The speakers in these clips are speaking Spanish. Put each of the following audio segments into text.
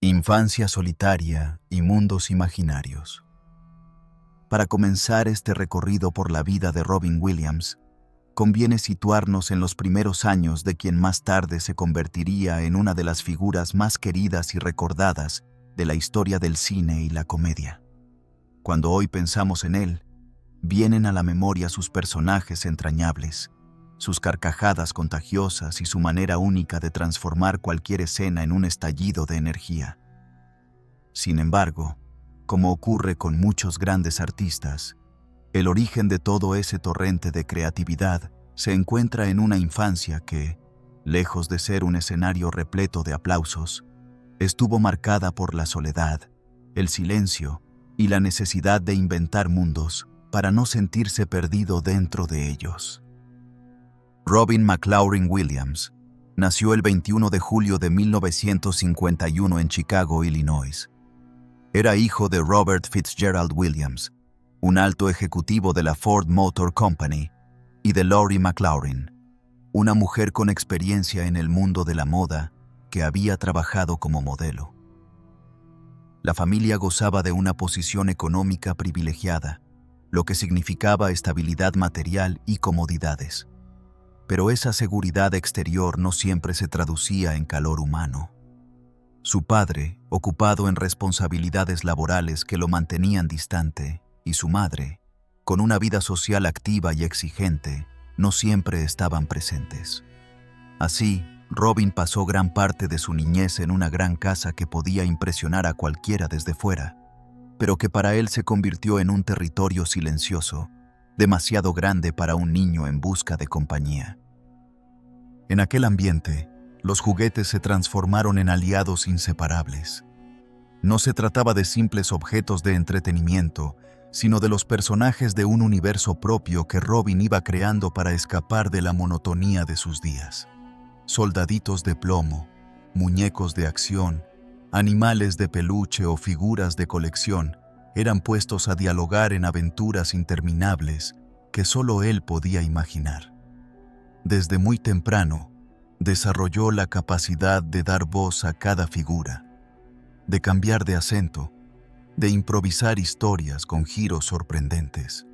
Infancia solitaria y mundos imaginarios. Para comenzar este recorrido por la vida de Robin Williams, conviene situarnos en los primeros años de quien más tarde se convertiría en una de las figuras más queridas y recordadas de la historia del cine y la comedia. Cuando hoy pensamos en él, vienen a la memoria sus personajes entrañables, sus carcajadas contagiosas y su manera única de transformar cualquier escena en un estallido de energía. Sin embargo, como ocurre con muchos grandes artistas, el origen de todo ese torrente de creatividad se encuentra en una infancia que, lejos de ser un escenario repleto de aplausos, estuvo marcada por la soledad, el silencio y la necesidad de inventar mundos para no sentirse perdido dentro de ellos. Robin McLaurin Williams nació el 21 de julio de 1951 en Chicago, Illinois. Era hijo de Robert Fitzgerald Williams, un alto ejecutivo de la Ford Motor Company, y de Lori McLaurin, una mujer con experiencia en el mundo de la moda que había trabajado como modelo. La familia gozaba de una posición económica privilegiada, lo que significaba estabilidad material y comodidades. Pero esa seguridad exterior no siempre se traducía en calor humano. Su padre, ocupado en responsabilidades laborales que lo mantenían distante, y su madre, con una vida social activa y exigente, no siempre estaban presentes. Así, Robin pasó gran parte de su niñez en una gran casa que podía impresionar a cualquiera desde fuera, pero que para él se convirtió en un territorio silencioso, demasiado grande para un niño en busca de compañía. En aquel ambiente, los juguetes se transformaron en aliados inseparables. No se trataba de simples objetos de entretenimiento, sino de los personajes de un universo propio que Robin iba creando para escapar de la monotonía de sus días. Soldaditos de plomo, muñecos de acción, animales de peluche o figuras de colección eran puestos a dialogar en aventuras interminables que solo él podía imaginar. Desde muy temprano, desarrolló la capacidad de dar voz a cada figura, de cambiar de acento, de improvisar historias con giros sorprendentes.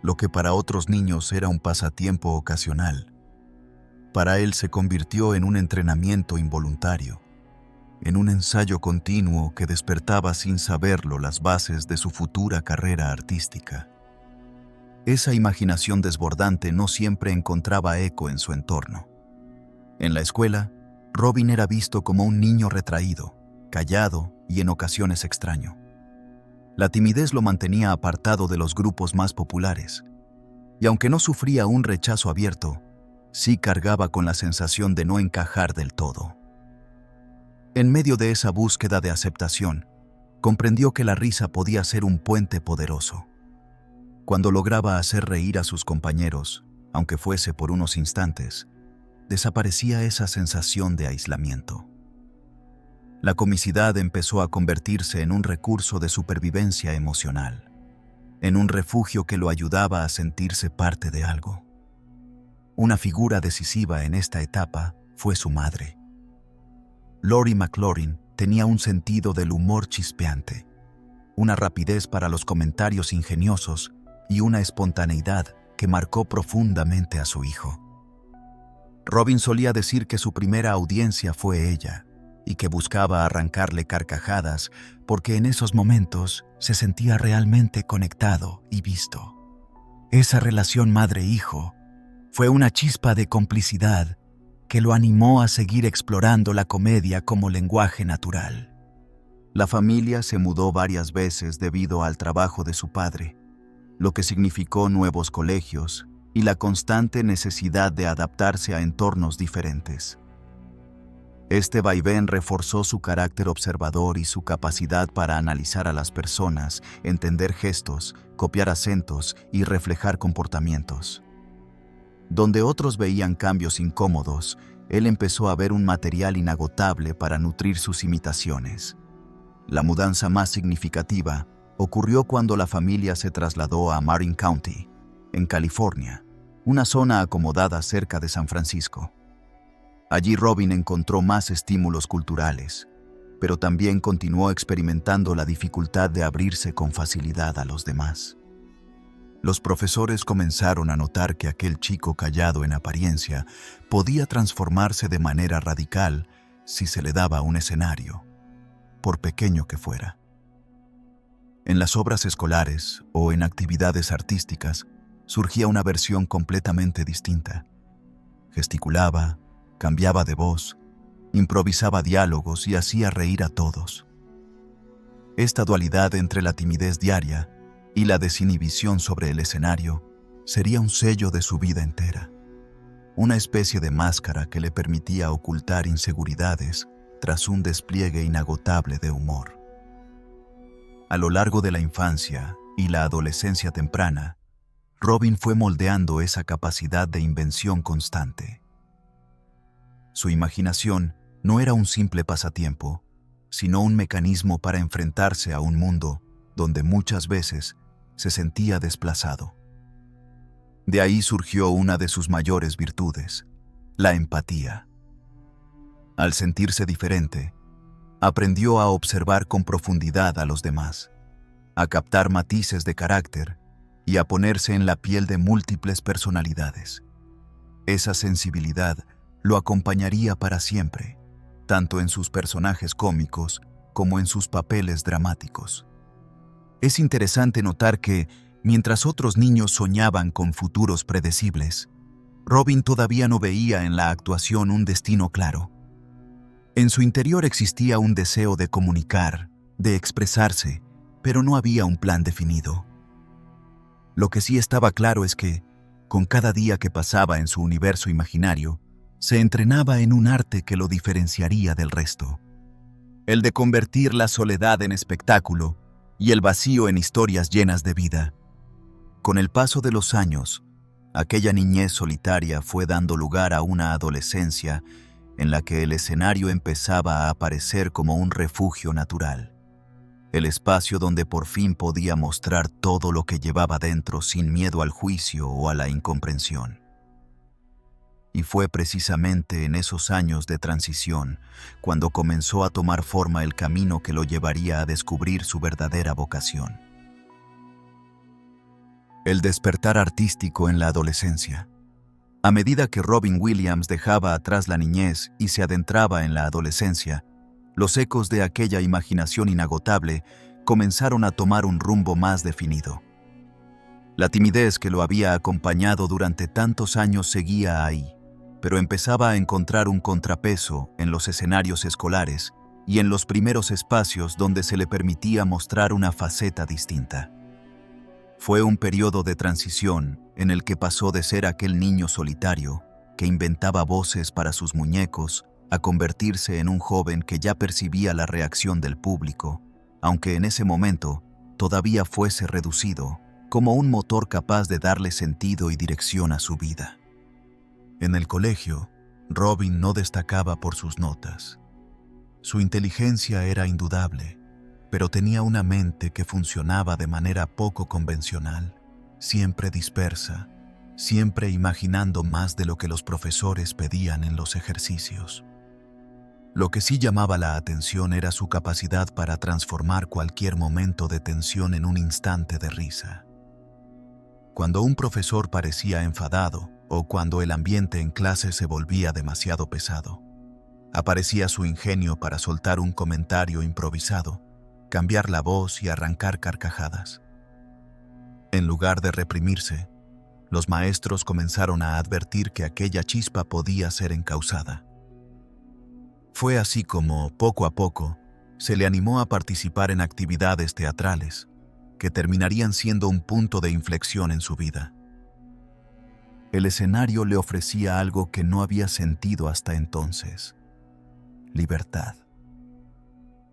Lo que para otros niños era un pasatiempo ocasional, para él se convirtió en un entrenamiento involuntario, en un ensayo continuo que despertaba sin saberlo las bases de su futura carrera artística. Esa imaginación desbordante no siempre encontraba eco en su entorno. En la escuela, Robin era visto como un niño retraído, callado y en ocasiones extraño. La timidez lo mantenía apartado de los grupos más populares, y aunque no sufría un rechazo abierto, sí cargaba con la sensación de no encajar del todo. En medio de esa búsqueda de aceptación, comprendió que la risa podía ser un puente poderoso. Cuando lograba hacer reír a sus compañeros, aunque fuese por unos instantes, desaparecía esa sensación de aislamiento. La comicidad empezó a convertirse en un recurso de supervivencia emocional, en un refugio que lo ayudaba a sentirse parte de algo. Una figura decisiva en esta etapa fue su madre. Lori McLaurin tenía un sentido del humor chispeante, una rapidez para los comentarios ingeniosos y una espontaneidad que marcó profundamente a su hijo. Robin solía decir que su primera audiencia fue ella y que buscaba arrancarle carcajadas porque en esos momentos se sentía realmente conectado y visto. Esa relación madre-hijo fue una chispa de complicidad que lo animó a seguir explorando la comedia como lenguaje natural. La familia se mudó varias veces debido al trabajo de su padre, lo que significó nuevos colegios y la constante necesidad de adaptarse a entornos diferentes. Este vaivén reforzó su carácter observador y su capacidad para analizar a las personas, entender gestos, copiar acentos y reflejar comportamientos. Donde otros veían cambios incómodos, él empezó a ver un material inagotable para nutrir sus imitaciones. La mudanza más significativa ocurrió cuando la familia se trasladó a Marin County, en California, una zona acomodada cerca de San Francisco. Allí Robin encontró más estímulos culturales, pero también continuó experimentando la dificultad de abrirse con facilidad a los demás. Los profesores comenzaron a notar que aquel chico callado en apariencia podía transformarse de manera radical si se le daba un escenario, por pequeño que fuera. En las obras escolares o en actividades artísticas surgía una versión completamente distinta. Gesticulaba, cambiaba de voz, improvisaba diálogos y hacía reír a todos. Esta dualidad entre la timidez diaria y la desinhibición sobre el escenario sería un sello de su vida entera, una especie de máscara que le permitía ocultar inseguridades tras un despliegue inagotable de humor. A lo largo de la infancia y la adolescencia temprana, Robin fue moldeando esa capacidad de invención constante. Su imaginación no era un simple pasatiempo, sino un mecanismo para enfrentarse a un mundo donde muchas veces se sentía desplazado. De ahí surgió una de sus mayores virtudes, la empatía. Al sentirse diferente, aprendió a observar con profundidad a los demás, a captar matices de carácter y a ponerse en la piel de múltiples personalidades. Esa sensibilidad lo acompañaría para siempre, tanto en sus personajes cómicos como en sus papeles dramáticos. Es interesante notar que, mientras otros niños soñaban con futuros predecibles, Robin todavía no veía en la actuación un destino claro. En su interior existía un deseo de comunicar, de expresarse, pero no había un plan definido. Lo que sí estaba claro es que, con cada día que pasaba en su universo imaginario, se entrenaba en un arte que lo diferenciaría del resto. El de convertir la soledad en espectáculo y el vacío en historias llenas de vida. Con el paso de los años, aquella niñez solitaria fue dando lugar a una adolescencia en la que el escenario empezaba a aparecer como un refugio natural. El espacio donde por fin podía mostrar todo lo que llevaba dentro sin miedo al juicio o a la incomprensión. Y fue precisamente en esos años de transición cuando comenzó a tomar forma el camino que lo llevaría a descubrir su verdadera vocación. El despertar artístico en la adolescencia. A medida que Robin Williams dejaba atrás la niñez y se adentraba en la adolescencia, los ecos de aquella imaginación inagotable comenzaron a tomar un rumbo más definido. La timidez que lo había acompañado durante tantos años seguía ahí, pero empezaba a encontrar un contrapeso en los escenarios escolares y en los primeros espacios donde se le permitía mostrar una faceta distinta. Fue un periodo de transición en el que pasó de ser aquel niño solitario que inventaba voces para sus muñecos a convertirse en un joven que ya percibía la reacción del público, aunque en ese momento todavía fuese reducido, como un motor capaz de darle sentido y dirección a su vida. En el colegio, Robin no destacaba por sus notas. Su inteligencia era indudable, pero tenía una mente que funcionaba de manera poco convencional, siempre dispersa, siempre imaginando más de lo que los profesores pedían en los ejercicios. Lo que sí llamaba la atención era su capacidad para transformar cualquier momento de tensión en un instante de risa. Cuando un profesor parecía enfadado o cuando el ambiente en clase se volvía demasiado pesado, aparecía su ingenio para soltar un comentario improvisado, cambiar la voz y arrancar carcajadas. En lugar de reprimirse, los maestros comenzaron a advertir que aquella chispa podía ser encausada. Fue así como, poco a poco, se le animó a participar en actividades teatrales, que terminarían siendo un punto de inflexión en su vida. El escenario le ofrecía algo que no había sentido hasta entonces: libertad.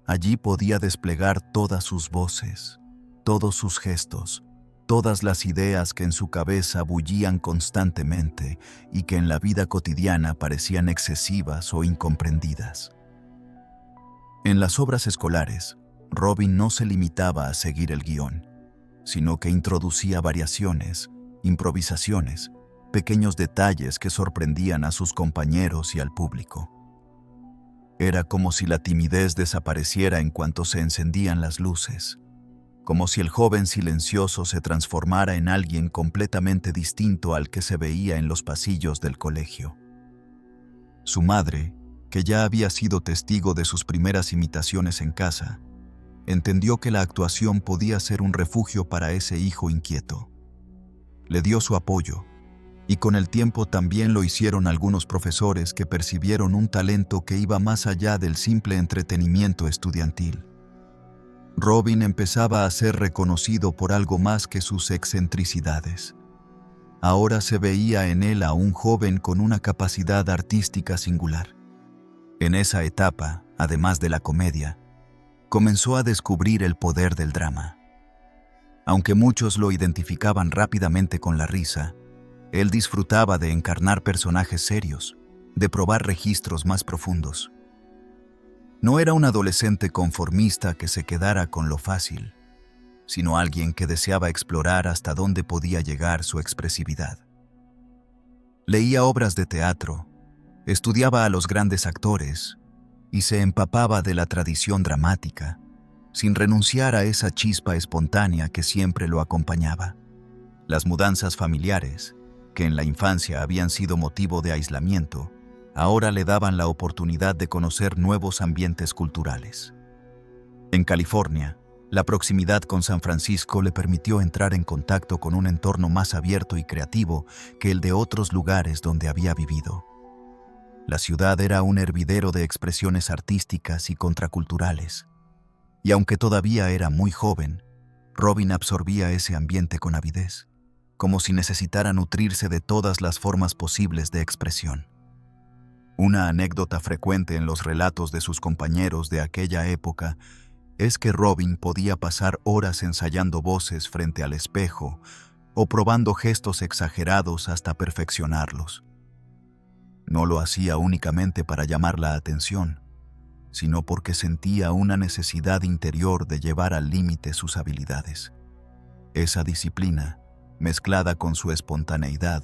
Allí podía desplegar todas sus voces, todos sus gestos, todas las ideas que en su cabeza bullían constantemente y que en la vida cotidiana parecían excesivas o incomprendidas. En las obras escolares, Robin no se limitaba a seguir el guión, sino que introducía variaciones, improvisaciones, pequeños detalles que sorprendían a sus compañeros y al público. Era como si la timidez desapareciera en cuanto se encendían las luces, como si el joven silencioso se transformara en alguien completamente distinto al que se veía en los pasillos del colegio. Su madre, que ya había sido testigo de sus primeras imitaciones en casa, entendió que la actuación podía ser un refugio para ese hijo inquieto. Le dio su apoyo, y con el tiempo también lo hicieron algunos profesores que percibieron un talento que iba más allá del simple entretenimiento estudiantil. Robin empezaba a ser reconocido por algo más que sus excentricidades. Ahora se veía en él a un joven con una capacidad artística singular. En esa etapa, además de la comedia, comenzó a descubrir el poder del drama. Aunque muchos lo identificaban rápidamente con la risa, él disfrutaba de encarnar personajes serios, de probar registros más profundos. No era un adolescente conformista que se quedara con lo fácil, sino alguien que deseaba explorar hasta dónde podía llegar su expresividad. Leía obras de teatro, estudiaba a los grandes actores y se empapaba de la tradición dramática, sin renunciar a esa chispa espontánea que siempre lo acompañaba. Las mudanzas familiares, que en la infancia habían sido motivo de aislamiento, ahora le daban la oportunidad de conocer nuevos ambientes culturales. En California, la proximidad con San Francisco le permitió entrar en contacto con un entorno más abierto y creativo que el de otros lugares donde había vivido. La ciudad era un hervidero de expresiones artísticas y contraculturales, y aunque todavía era muy joven, Robin absorbía ese ambiente con avidez, como si necesitara nutrirse de todas las formas posibles de expresión. Una anécdota frecuente en los relatos de sus compañeros de aquella época es que Robin podía pasar horas ensayando voces frente al espejo o probando gestos exagerados hasta perfeccionarlos. No lo hacía únicamente para llamar la atención, sino porque sentía una necesidad interior de llevar al límite sus habilidades. Esa disciplina, mezclada con su espontaneidad,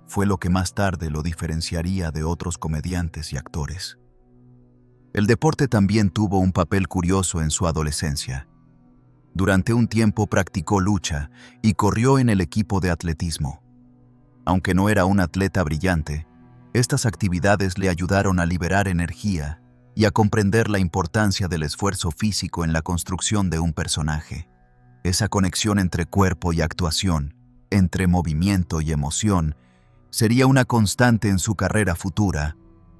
fue lo que más tarde lo diferenciaría de otros comediantes y actores. El deporte también tuvo un papel curioso en su adolescencia. Durante un tiempo practicó lucha y corrió en el equipo de atletismo. Aunque no era un atleta brillante, estas actividades le ayudaron a liberar energía y a comprender la importancia del esfuerzo físico en la construcción de un personaje. Esa conexión entre cuerpo y actuación, entre movimiento y emoción, sería una constante en su carrera futura,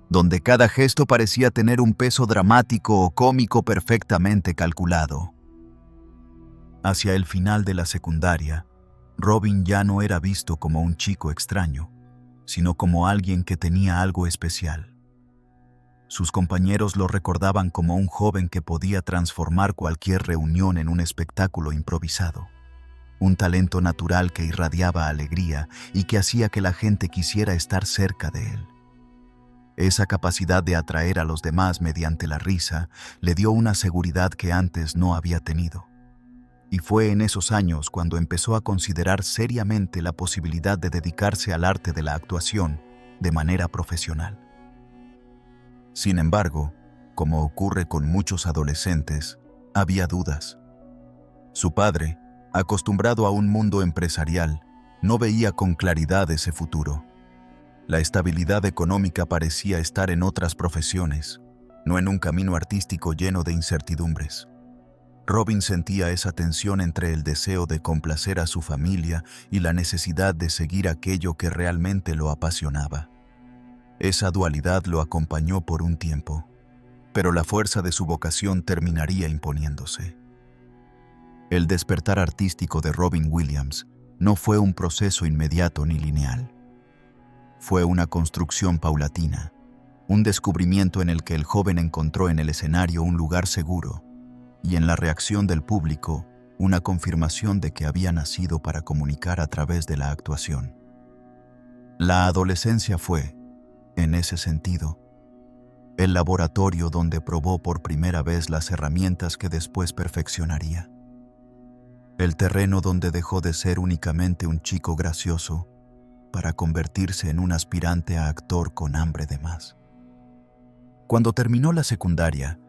donde cada gesto parecía tener un peso dramático o cómico perfectamente calculado. Hacia el final de la secundaria, Robin ya no era visto como un chico extraño, sino como alguien que tenía algo especial. Sus compañeros lo recordaban como un joven que podía transformar cualquier reunión en un espectáculo improvisado. Un talento natural que irradiaba alegría y que hacía que la gente quisiera estar cerca de él. Esa capacidad de atraer a los demás mediante la risa le dio una seguridad que antes no había tenido. Y fue en esos años cuando empezó a considerar seriamente la posibilidad de dedicarse al arte de la actuación de manera profesional. Sin embargo, como ocurre con muchos adolescentes, había dudas. Su padre, acostumbrado a un mundo empresarial, no veía con claridad ese futuro. La estabilidad económica parecía estar en otras profesiones, no en un camino artístico lleno de incertidumbres. Robin sentía esa tensión entre el deseo de complacer a su familia y la necesidad de seguir aquello que realmente lo apasionaba. Esa dualidad lo acompañó por un tiempo, pero la fuerza de su vocación terminaría imponiéndose. El despertar artístico de Robin Williams no fue un proceso inmediato ni lineal. Fue una construcción paulatina, un descubrimiento en el que el joven encontró en el escenario un lugar seguro y en la reacción del público una confirmación de que había nacido para comunicar a través de la actuación. La adolescencia fue, en ese sentido, el laboratorio donde probó por primera vez las herramientas que después perfeccionaría. El terreno donde dejó de ser únicamente un chico gracioso para convertirse en un aspirante a actor con hambre de más. Cuando terminó la secundaria,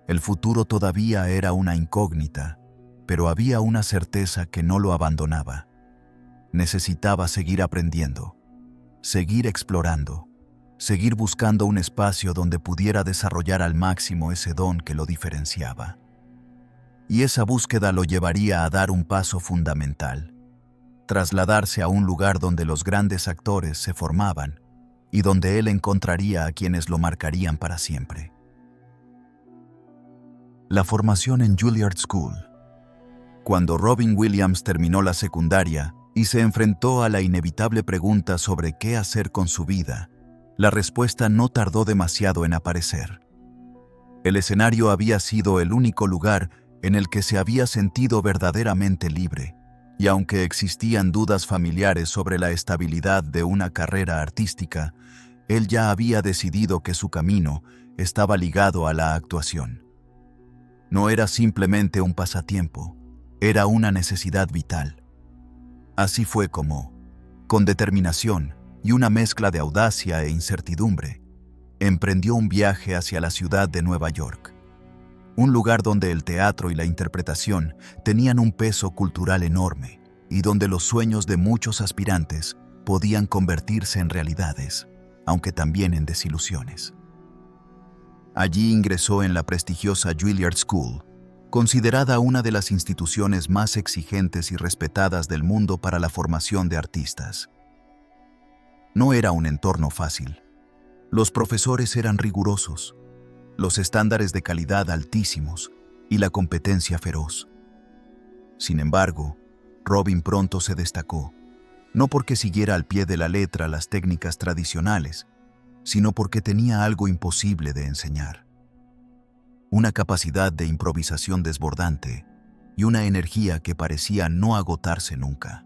el futuro todavía era una incógnita, pero había una certeza que no lo abandonaba. Necesitaba seguir aprendiendo, seguir explorando, seguir buscando un espacio donde pudiera desarrollar al máximo ese don que lo diferenciaba. Y esa búsqueda lo llevaría a dar un paso fundamental: trasladarse a un lugar donde los grandes actores se formaban y donde él encontraría a quienes lo marcarían para siempre. La formación en Juilliard School. Cuando Robin Williams terminó la secundaria y se enfrentó a la inevitable pregunta sobre qué hacer con su vida, la respuesta no tardó demasiado en aparecer. El escenario había sido el único lugar en el que se había sentido verdaderamente libre, y aunque existían dudas familiares sobre la estabilidad de una carrera artística, él ya había decidido que su camino estaba ligado a la actuación. No era simplemente un pasatiempo, era una necesidad vital. Así fue como, con determinación y una mezcla de audacia e incertidumbre, emprendió un viaje hacia la ciudad de Nueva York, un lugar donde el teatro y la interpretación tenían un peso cultural enorme y donde los sueños de muchos aspirantes podían convertirse en realidades, aunque también en desilusiones. Allí ingresó en la prestigiosa Juilliard School, considerada una de las instituciones más exigentes y respetadas del mundo para la formación de artistas. No era un entorno fácil. Los profesores eran rigurosos, los estándares de calidad altísimos y la competencia feroz. Sin embargo, Robin pronto se destacó, no porque siguiera al pie de la letra las técnicas tradicionales, sino porque tenía algo imposible de enseñar: una capacidad de improvisación desbordante y una energía que parecía no agotarse nunca.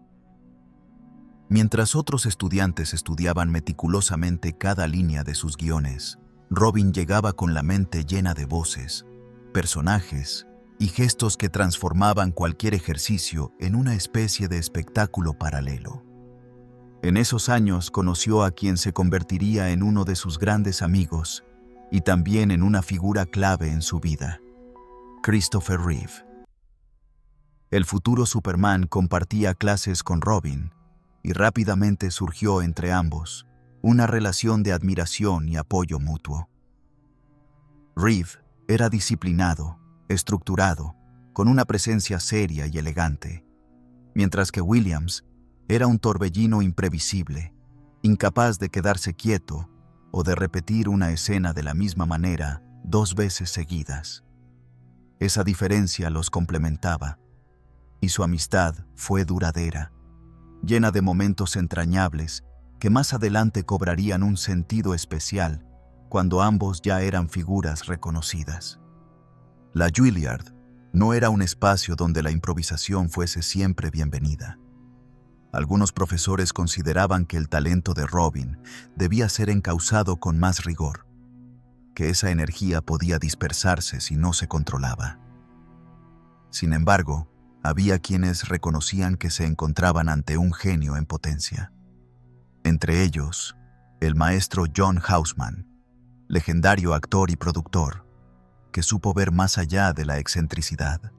Mientras otros estudiantes estudiaban meticulosamente cada línea de sus guiones, Robin llegaba con la mente llena de voces, personajes y gestos que transformaban cualquier ejercicio en una especie de espectáculo paralelo. En esos años conoció a quien se convertiría en uno de sus grandes amigos y también en una figura clave en su vida: Christopher Reeve. El futuro Superman compartía clases con Robin y rápidamente surgió entre ambos una relación de admiración y apoyo mutuo. Reeve era disciplinado, estructurado, con una presencia seria y elegante, mientras que Williams era un torbellino imprevisible, incapaz de quedarse quieto o de repetir una escena de la misma manera 2 veces seguidas. Esa diferencia los complementaba, y su amistad fue duradera, llena de momentos entrañables que más adelante cobrarían un sentido especial cuando ambos ya eran figuras reconocidas. La Juilliard no era un espacio donde la improvisación fuese siempre bienvenida. Algunos profesores consideraban que el talento de Robin debía ser encauzado con más rigor, que esa energía podía dispersarse si no se controlaba. Sin embargo, había quienes reconocían que se encontraban ante un genio en potencia. Entre ellos, el maestro John Houseman, legendario actor y productor, que supo ver más allá de la excentricidad.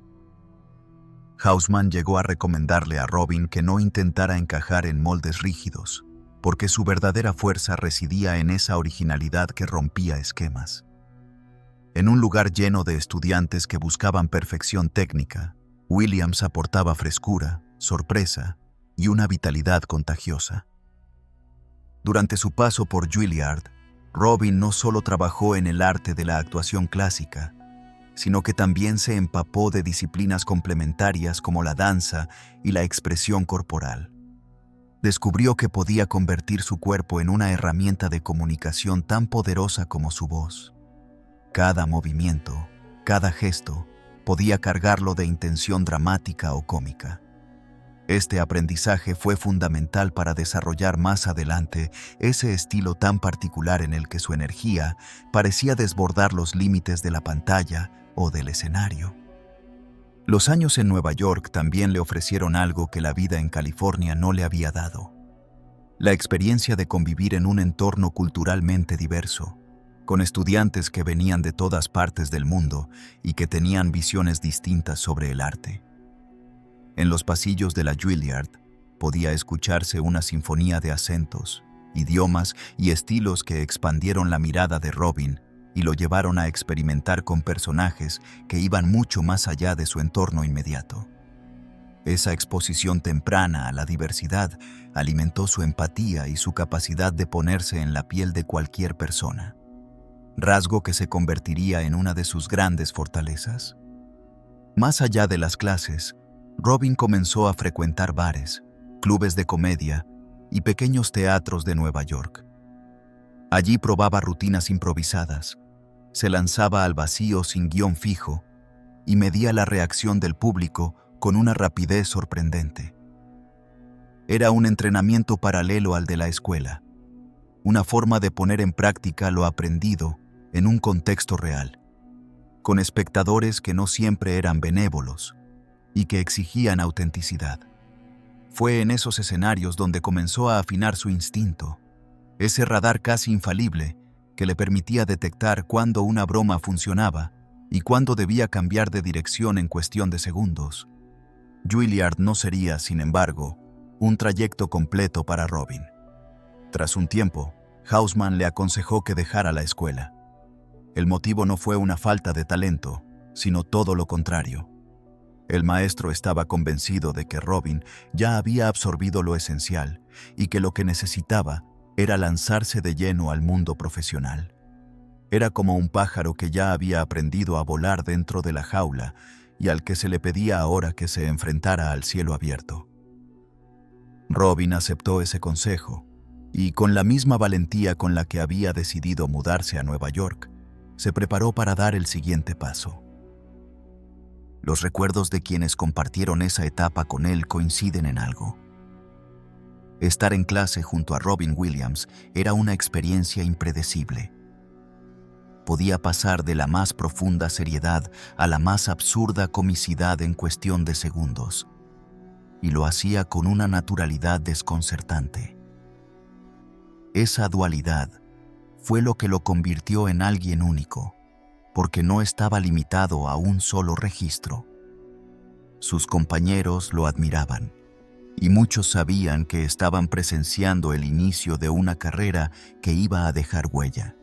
Houseman llegó a recomendarle a Robin que no intentara encajar en moldes rígidos, porque su verdadera fuerza residía en esa originalidad que rompía esquemas. En un lugar lleno de estudiantes que buscaban perfección técnica, Williams aportaba frescura, sorpresa y una vitalidad contagiosa. Durante su paso por Juilliard, Robin no solo trabajó en el arte de la actuación clásica, sino que también se empapó de disciplinas complementarias como la danza y la expresión corporal. Descubrió que podía convertir su cuerpo en una herramienta de comunicación tan poderosa como su voz. Cada movimiento, cada gesto, podía cargarlo de intención dramática o cómica. Este aprendizaje fue fundamental para desarrollar más adelante ese estilo tan particular en el que su energía parecía desbordar los límites de la pantalla o del escenario. Los años en Nueva York también le ofrecieron algo que la vida en California no le había dado: la experiencia de convivir en un entorno culturalmente diverso, con estudiantes que venían de todas partes del mundo y que tenían visiones distintas sobre el arte. En los pasillos de la Juilliard podía escucharse una sinfonía de acentos, idiomas y estilos que expandieron la mirada de Robin y lo llevaron a experimentar con personajes que iban mucho más allá de su entorno inmediato. Esa exposición temprana a la diversidad alimentó su empatía y su capacidad de ponerse en la piel de cualquier persona, rasgo que se convertiría en una de sus grandes fortalezas. Más allá de las clases, Robin comenzó a frecuentar bares, clubes de comedia y pequeños teatros de Nueva York. Allí probaba rutinas improvisadas, se lanzaba al vacío sin guión fijo y medía la reacción del público con una rapidez sorprendente. Era un entrenamiento paralelo al de la escuela, una forma de poner en práctica lo aprendido en un contexto real, con espectadores que no siempre eran benévolos y que exigían autenticidad. Fue en esos escenarios donde comenzó a afinar su instinto, ese radar casi infalible que le permitía detectar cuándo una broma funcionaba y cuándo debía cambiar de dirección en cuestión de segundos. Juilliard no sería, sin embargo, un trayecto completo para Robin. Tras un tiempo, Houseman le aconsejó que dejara la escuela. El motivo no fue una falta de talento, sino todo lo contrario. El maestro estaba convencido de que Robin ya había absorbido lo esencial y que lo que necesitaba era lanzarse de lleno al mundo profesional. Era como un pájaro que ya había aprendido a volar dentro de la jaula y al que se le pedía ahora que se enfrentara al cielo abierto. Robin aceptó ese consejo y, con la misma valentía con la que había decidido mudarse a Nueva York, se preparó para dar el siguiente paso. Los recuerdos de quienes compartieron esa etapa con él coinciden en algo. Estar en clase junto a Robin Williams era una experiencia impredecible. Podía pasar de la más profunda seriedad a la más absurda comicidad en cuestión de segundos, y lo hacía con una naturalidad desconcertante. Esa dualidad fue lo que lo convirtió en alguien único, porque no estaba limitado a un solo registro. Sus compañeros lo admiraban, y muchos sabían que estaban presenciando el inicio de una carrera que iba a dejar huella.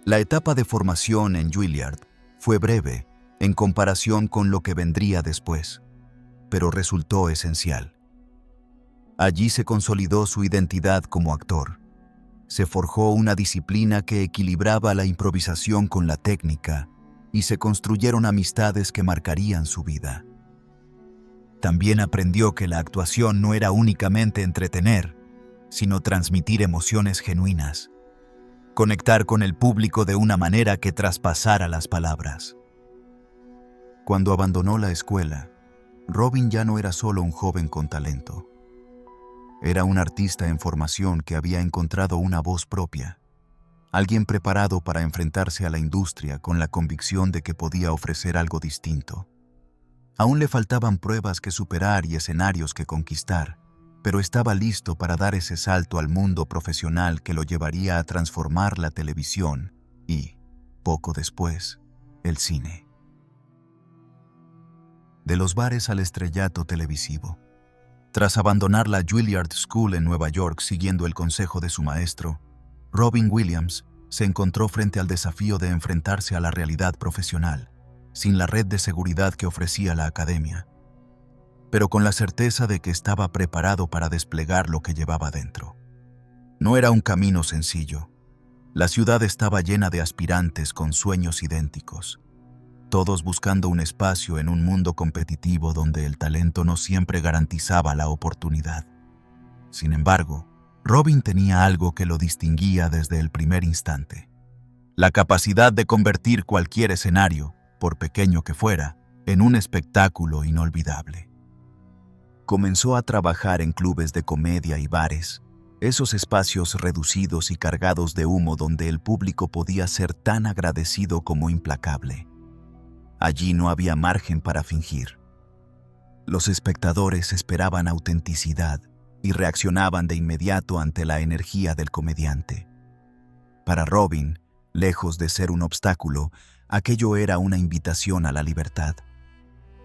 La etapa de formación en Juilliard fue breve en comparación con lo que vendría después, pero resultó esencial. Allí se consolidó su identidad como actor. Se forjó una disciplina que equilibraba la improvisación con la técnica y se construyeron amistades que marcarían su vida. También aprendió que la actuación no era únicamente entretener, sino transmitir emociones genuinas, conectar con el público de una manera que traspasara las palabras. Cuando abandonó la escuela, Robin ya no era solo un joven con talento. Era un artista en formación que había encontrado una voz propia, alguien preparado para enfrentarse a la industria con la convicción de que podía ofrecer algo distinto. Aún le faltaban pruebas que superar y escenarios que conquistar, pero estaba listo para dar ese salto al mundo profesional que lo llevaría a transformar la televisión y, poco después, el cine. De los bares al estrellato televisivo. Tras abandonar la Juilliard School en Nueva York siguiendo el consejo de su maestro, Robin Williams se encontró frente al desafío de enfrentarse a la realidad profesional, sin la red de seguridad que ofrecía la academia, pero con la certeza de que estaba preparado para desplegar lo que llevaba dentro. No era un camino sencillo. La ciudad estaba llena de aspirantes con sueños idénticos, todos buscando un espacio en un mundo competitivo donde el talento no siempre garantizaba la oportunidad. Sin embargo, Robin tenía algo que lo distinguía desde el primer instante: la capacidad de convertir cualquier escenario, por pequeño que fuera, en un espectáculo inolvidable. Comenzó a trabajar en clubes de comedia y bares, esos espacios reducidos y cargados de humo donde el público podía ser tan agradecido como implacable. Allí no había margen para fingir. Los espectadores esperaban autenticidad y reaccionaban de inmediato ante la energía del comediante. Para Robin, Lejos de ser un obstáculo, aquello era una invitación a la libertad.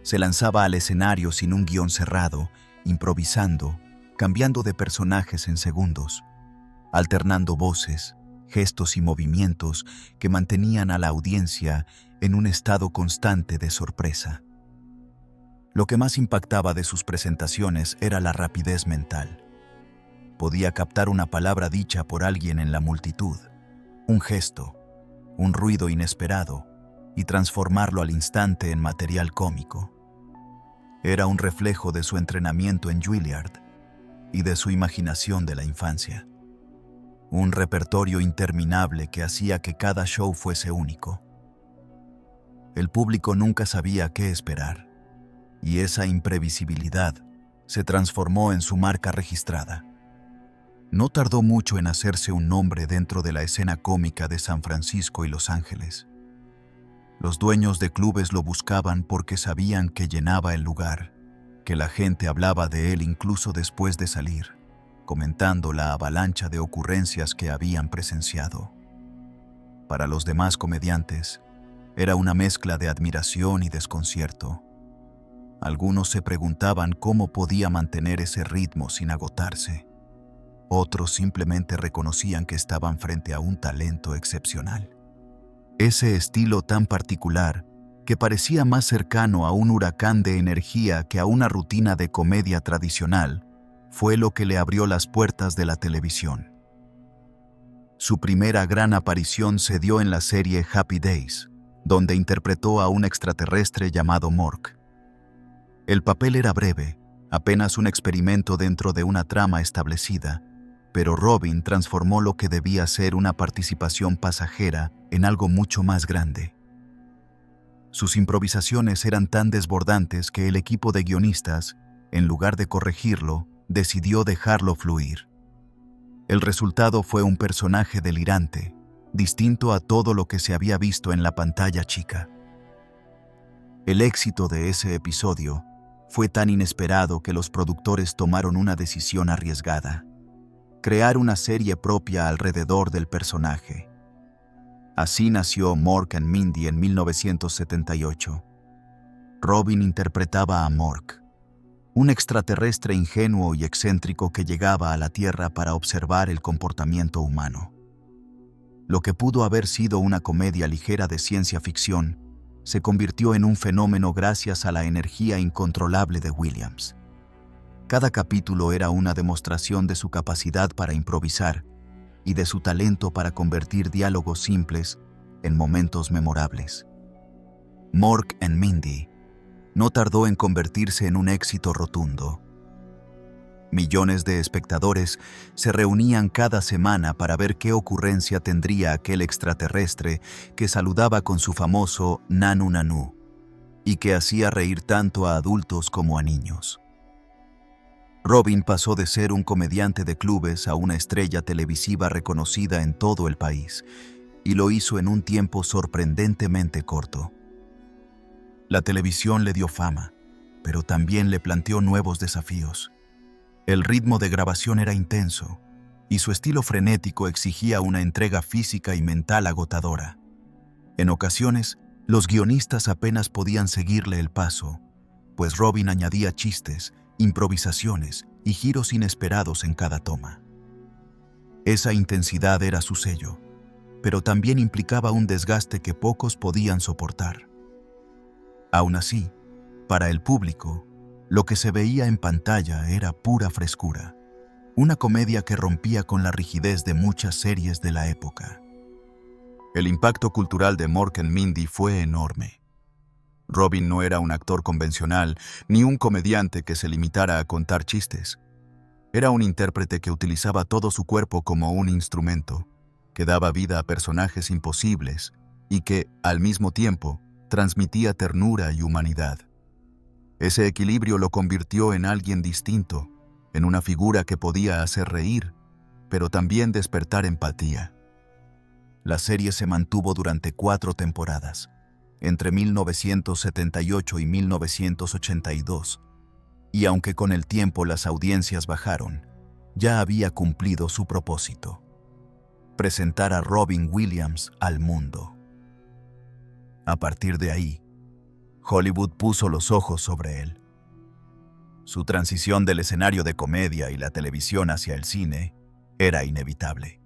Se lanzaba al escenario sin un guión cerrado, improvisando, cambiando de personajes en segundos, alternando voces, gestos y movimientos que mantenían a la audiencia en un estado constante de sorpresa. Lo que más impactaba de sus presentaciones era la rapidez mental. Podía captar una palabra dicha por alguien en la multitud, un gesto, un ruido inesperado, y transformarlo al instante en material cómico. Era un reflejo de su entrenamiento en Juilliard y de su imaginación de la infancia. Un repertorio interminable que hacía que cada show fuese único. El público nunca sabía qué esperar, y esa imprevisibilidad se transformó en su marca registrada. No tardó mucho en hacerse un nombre dentro de la escena cómica de San Francisco y Los Ángeles. Los dueños de clubes lo buscaban porque sabían que llenaba el lugar, que la gente hablaba de él incluso después de salir, comentando la avalancha de ocurrencias que habían presenciado. Para los demás comediantes, era una mezcla de admiración y desconcierto. Algunos se preguntaban cómo podía mantener ese ritmo sin agotarse. Otros simplemente reconocían que estaban frente a un talento excepcional. Ese estilo tan particular, que parecía más cercano a un huracán de energía que a una rutina de comedia tradicional, fue lo que le abrió las puertas de la televisión. Su primera gran aparición se dio en la serie Happy Days, donde interpretó a un extraterrestre llamado Mork. El papel era breve, apenas un experimento dentro de una trama establecida, pero Robin transformó lo que debía ser una participación pasajera en algo mucho más grande. Sus improvisaciones eran tan desbordantes que el equipo de guionistas, en lugar de corregirlo, decidió dejarlo fluir. El resultado fue un personaje delirante, distinto a todo lo que se había visto en la pantalla chica. El éxito de ese episodio fue tan inesperado que los productores tomaron una decisión arriesgada: crear una serie propia alrededor del personaje. Así nació Mork and Mindy en 1978. Robin interpretaba a Mork, un extraterrestre ingenuo y excéntrico que llegaba a la Tierra para observar el comportamiento humano. Lo que pudo haber sido una comedia ligera de ciencia ficción se convirtió en un fenómeno gracias a la energía incontrolable de Williams. Cada capítulo era una demostración de su capacidad para improvisar y de su talento para convertir diálogos simples en momentos memorables. Mork and Mindy no tardó en convertirse en un éxito rotundo. Millones de espectadores se reunían cada semana para ver qué ocurrencia tendría aquel extraterrestre que saludaba con su famoso Nanu Nanu y que hacía reír tanto a adultos como a niños. Robin pasó de ser un comediante de clubes a una estrella televisiva reconocida en todo el país, y lo hizo en un tiempo sorprendentemente corto. La televisión le dio fama, pero también le planteó nuevos desafíos. El ritmo de grabación era intenso, y su estilo frenético exigía una entrega física y mental agotadora. En ocasiones, los guionistas apenas podían seguirle el paso, pues Robin añadía chistes, improvisaciones y giros inesperados en cada toma. Esa intensidad era su sello, pero también implicaba un desgaste que pocos podían soportar. Aún así, para el público, lo que se veía en pantalla era pura frescura, una comedia que rompía con la rigidez de muchas series de la época. El impacto cultural de Mork and Mindy fue enorme. Robin no era un actor convencional ni un comediante que se limitara a contar chistes. Era un intérprete que utilizaba todo su cuerpo como un instrumento, que daba vida a personajes imposibles y que, al mismo tiempo, transmitía ternura y humanidad. Ese equilibrio lo convirtió en alguien distinto, en una figura que podía hacer reír, pero también despertar empatía. La serie se mantuvo durante 4 temporadas, entre 1978 y 1982, y aunque con el tiempo las audiencias bajaron, ya había cumplido su propósito. presentar a Robin Williams al mundo. A partir de ahí, Hollywood puso los ojos sobre él. Su transición del escenario de comedia y la televisión hacia el cine era inevitable,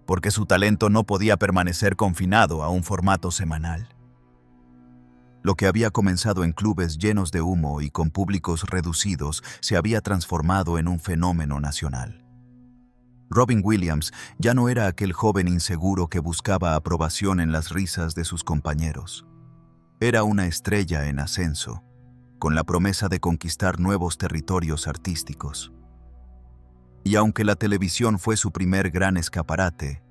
porque su talento no podía permanecer confinado a un formato semanal. Lo que había comenzado en clubes llenos de humo y con públicos reducidos se había transformado en un fenómeno nacional. Robin Williams ya no era aquel joven inseguro que buscaba aprobación en las risas de sus compañeros. Era una estrella en ascenso, con la promesa de conquistar nuevos territorios artísticos. Y aunque la televisión fue su primer gran escaparate,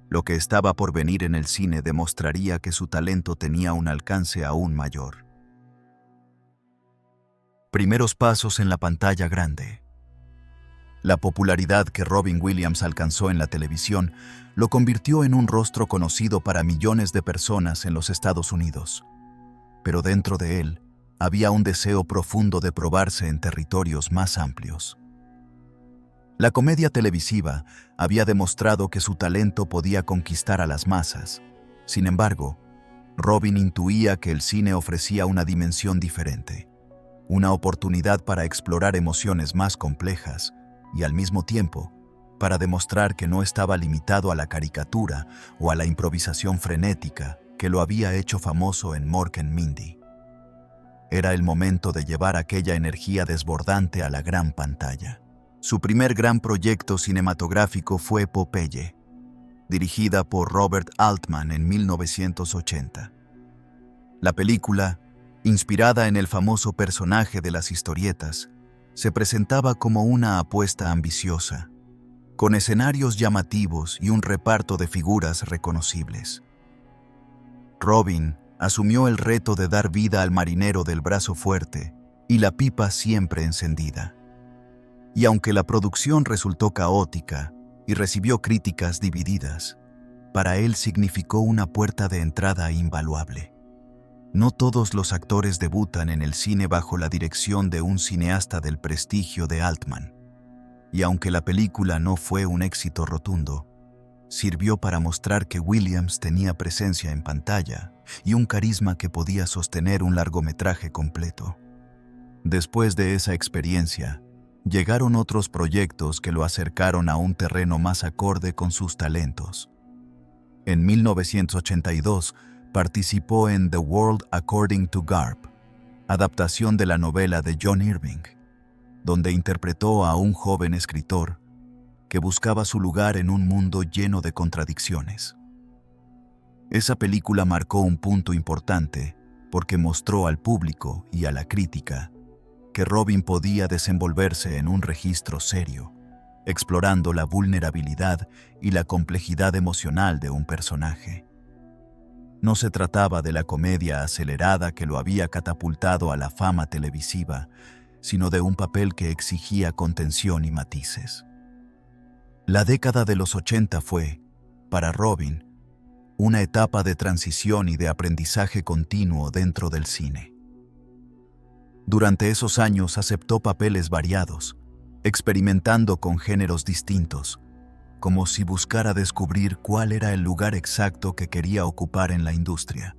lo que estaba por venir en el cine demostraría que su talento tenía un alcance aún mayor. Primeros pasos en la pantalla grande. La popularidad que Robin Williams alcanzó en la televisión lo convirtió en un rostro conocido para millones de personas en los Estados Unidos. Pero dentro de él había un deseo profundo de probarse en territorios más amplios. La comedia televisiva había demostrado que su talento podía conquistar a las masas. Sin embargo, Robin intuía que el cine ofrecía una dimensión diferente, una oportunidad para explorar emociones más complejas y, al mismo tiempo, para demostrar que no estaba limitado a la caricatura o a la improvisación frenética que lo había hecho famoso en Mork and Mindy. Era el momento de llevar aquella energía desbordante a la gran pantalla. Su primer gran proyecto cinematográfico fue Popeye, dirigida por Robert Altman en 1980. La película, inspirada en el famoso personaje de las historietas, se presentaba como una apuesta ambiciosa, con escenarios llamativos y un reparto de figuras reconocibles. Robin asumió el reto de dar vida al marinero del brazo fuerte y la pipa siempre encendida. Y aunque la producción resultó caótica y recibió críticas divididas, para él significó una puerta de entrada invaluable. No todos los actores debutan en el cine bajo la dirección de un cineasta del prestigio de Altman. Y aunque la película no fue un éxito rotundo, sirvió para mostrar que Williams tenía presencia en pantalla y un carisma que podía sostener un largometraje completo. Después de esa experiencia, llegaron otros proyectos que lo acercaron a un terreno más acorde con sus talentos. En 1982, participó en The World According to Garp, adaptación de la novela de John Irving, donde interpretó a un joven escritor que buscaba su lugar en un mundo lleno de contradicciones. Esa película marcó un punto importante porque mostró al público y a la crítica que Robin podía desenvolverse en un registro serio, explorando la vulnerabilidad y la complejidad emocional de un personaje. No se trataba de la comedia acelerada que lo había catapultado a la fama televisiva, sino de un papel que exigía contención y matices. La década de los 80 fue, para Robin, una etapa de transición y de aprendizaje continuo dentro del cine. Durante esos años aceptó papeles variados, experimentando con géneros distintos, como si buscara descubrir cuál era el lugar exacto que quería ocupar en la industria.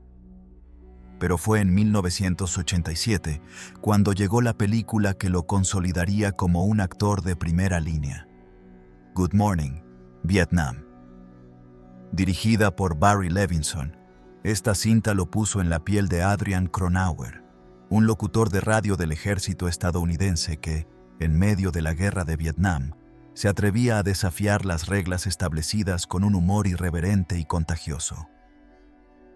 Pero fue en 1987 cuando llegó la película que lo consolidaría como un actor de primera línea. Good Morning, Vietnam. Dirigida por Barry Levinson, esta cinta lo puso en la piel de Adrian Cronauer, un locutor de radio del ejército estadounidense que, en medio de la guerra de Vietnam, se atrevía a desafiar las reglas establecidas con un humor irreverente y contagioso.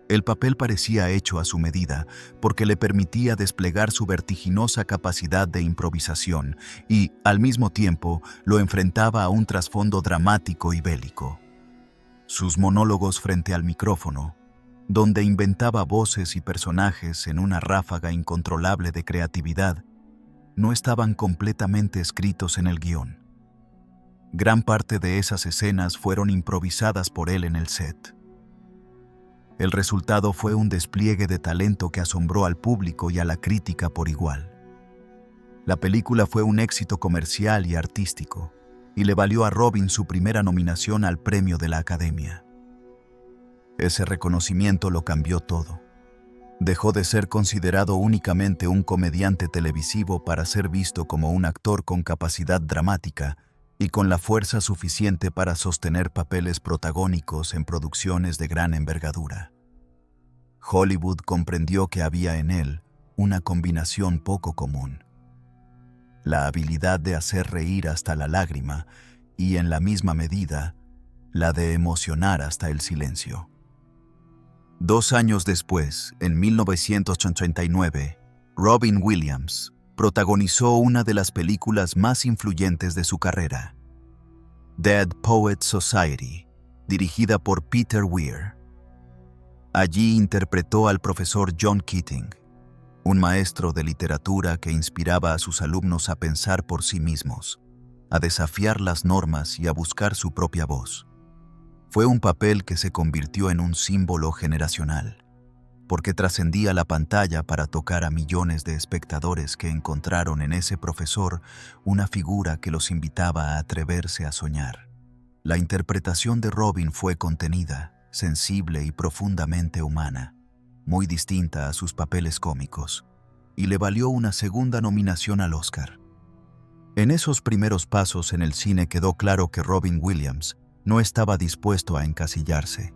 El papel parecía hecho a su medida porque le permitía desplegar su vertiginosa capacidad de improvisación y, al mismo tiempo, lo enfrentaba a un trasfondo dramático y bélico. Sus monólogos frente al micrófono, donde inventaba voces y personajes en una ráfaga incontrolable de creatividad, no estaban completamente escritos en el guión. Gran parte de esas escenas fueron improvisadas por él en el set. El resultado fue un despliegue de talento que asombró al público y a la crítica por igual. La película fue un éxito comercial y artístico, y le valió a Robin su primera nominación al premio de la Academia. Ese reconocimiento lo cambió todo. Dejó de ser considerado únicamente un comediante televisivo para ser visto como un actor con capacidad dramática y con la fuerza suficiente para sostener papeles protagónicos en producciones de gran envergadura. Hollywood comprendió que había en él una combinación poco común: la habilidad de hacer reír hasta la lágrima y, en la misma medida, la de emocionar hasta el silencio. 2 años después, en 1989, Robin Williams protagonizó una de las películas más influyentes de su carrera, Dead Poets Society, dirigida por Peter Weir. Allí interpretó al profesor John Keating, un maestro de literatura que inspiraba a sus alumnos a pensar por sí mismos, a desafiar las normas y a buscar su propia voz. Fue un papel que se convirtió en un símbolo generacional, porque trascendía la pantalla para tocar a millones de espectadores que encontraron en ese profesor una figura que los invitaba a atreverse a soñar. La interpretación de Robin fue contenida, sensible y profundamente humana, muy distinta a sus papeles cómicos, y le valió una segunda nominación al Oscar. En esos primeros pasos en el cine quedó claro que Robin Williams no estaba dispuesto a encasillarse.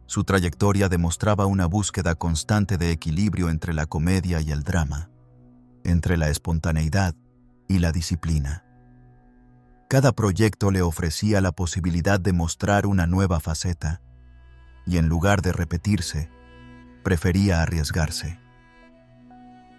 Su trayectoria demostraba una búsqueda constante de equilibrio entre la comedia y el drama, entre la espontaneidad y la disciplina. Cada proyecto le ofrecía la posibilidad de mostrar una nueva faceta, y en lugar de repetirse, prefería arriesgarse.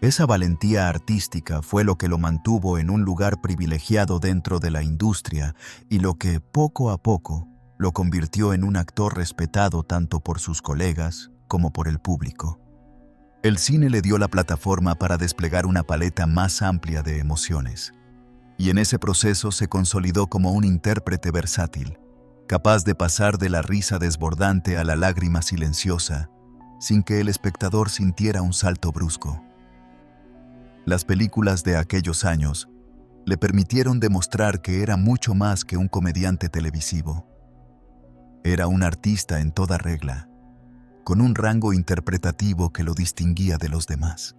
Esa valentía artística fue lo que lo mantuvo en un lugar privilegiado dentro de la industria y lo que, poco a poco, lo convirtió en un actor respetado tanto por sus colegas como por el público. El cine le dio la plataforma para desplegar una paleta más amplia de emociones, y en ese proceso se consolidó como un intérprete versátil, capaz de pasar de la risa desbordante a la lágrima silenciosa, sin que el espectador sintiera un salto brusco. Las películas de aquellos años le permitieron demostrar que era mucho más que un comediante televisivo. Era un artista en toda regla, con un rango interpretativo que lo distinguía de los demás.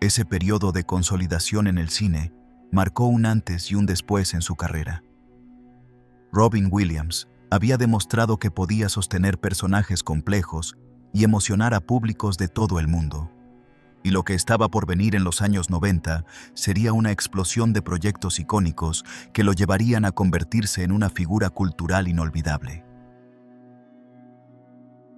Ese periodo de consolidación en el cine marcó un antes y un después en su carrera. Robin Williams había demostrado que podía sostener personajes complejos y emocionar a públicos de todo el mundo. Y lo que estaba por venir en los años 90 sería una explosión de proyectos icónicos que lo llevarían a convertirse en una figura cultural inolvidable.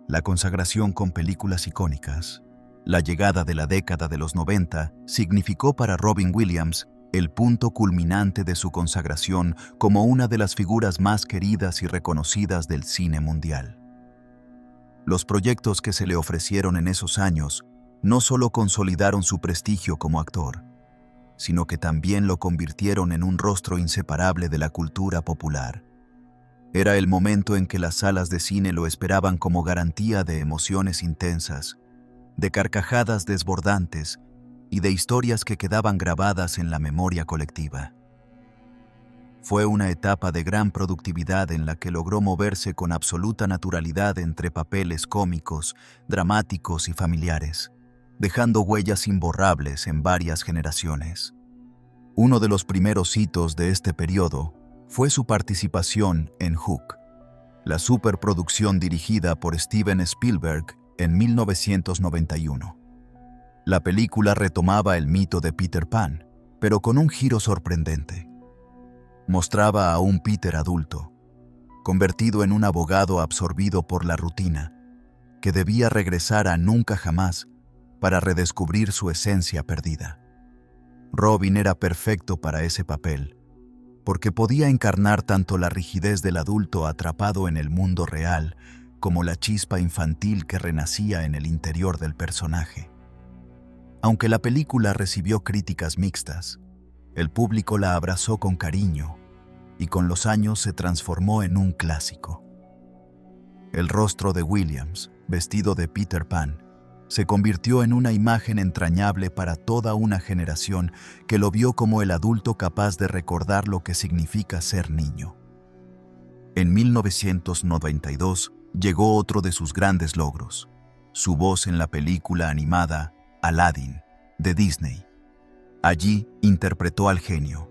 La consagración con películas icónicas, la llegada de la década de los 90, significó para Robin Williams el punto culminante de su consagración como una de las figuras más queridas y reconocidas del cine mundial. Los proyectos que se le ofrecieron en esos años no solo consolidaron su prestigio como actor, sino que también lo convirtieron en un rostro inseparable de la cultura popular. Era el momento en que las salas de cine lo esperaban como garantía de emociones intensas, de carcajadas desbordantes y de historias que quedaban grabadas en la memoria colectiva. Fue una etapa de gran productividad en la que logró moverse con absoluta naturalidad entre papeles cómicos, dramáticos y familiares, dejando huellas imborrables en varias generaciones. Uno de los primeros hitos de este periodo fue su participación en Hook, la superproducción dirigida por Steven Spielberg en 1991. La película retomaba el mito de Peter Pan, pero con un giro sorprendente. Mostraba a un Peter adulto, convertido en un abogado absorbido por la rutina, que debía regresar a nunca jamás para redescubrir su esencia perdida. Robin era perfecto para ese papel, porque podía encarnar tanto la rigidez del adulto atrapado en el mundo real como la chispa infantil que renacía en el interior del personaje. Aunque la película recibió críticas mixtas, el público la abrazó con cariño y con los años se transformó en un clásico. El rostro de Williams, vestido de Peter Pan, se convirtió en una imagen entrañable para toda una generación que lo vio como el adulto capaz de recordar lo que significa ser niño. En 1992 llegó otro de sus grandes logros, su voz en la película animada Aladdin, de Disney. Allí interpretó al genio,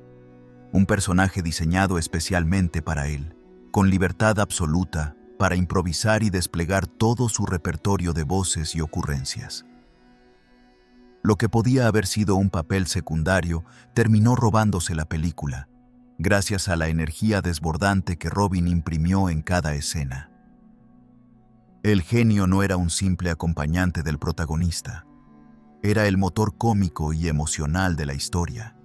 un personaje diseñado especialmente para él, con libertad absoluta para improvisar y desplegar todo su repertorio de voces y ocurrencias. Lo que podía haber sido un papel secundario terminó robándose la película, gracias a la energía desbordante que Robin imprimió en cada escena. El genio no era un simple acompañante del protagonista, era el motor cómico y emocional de la historia,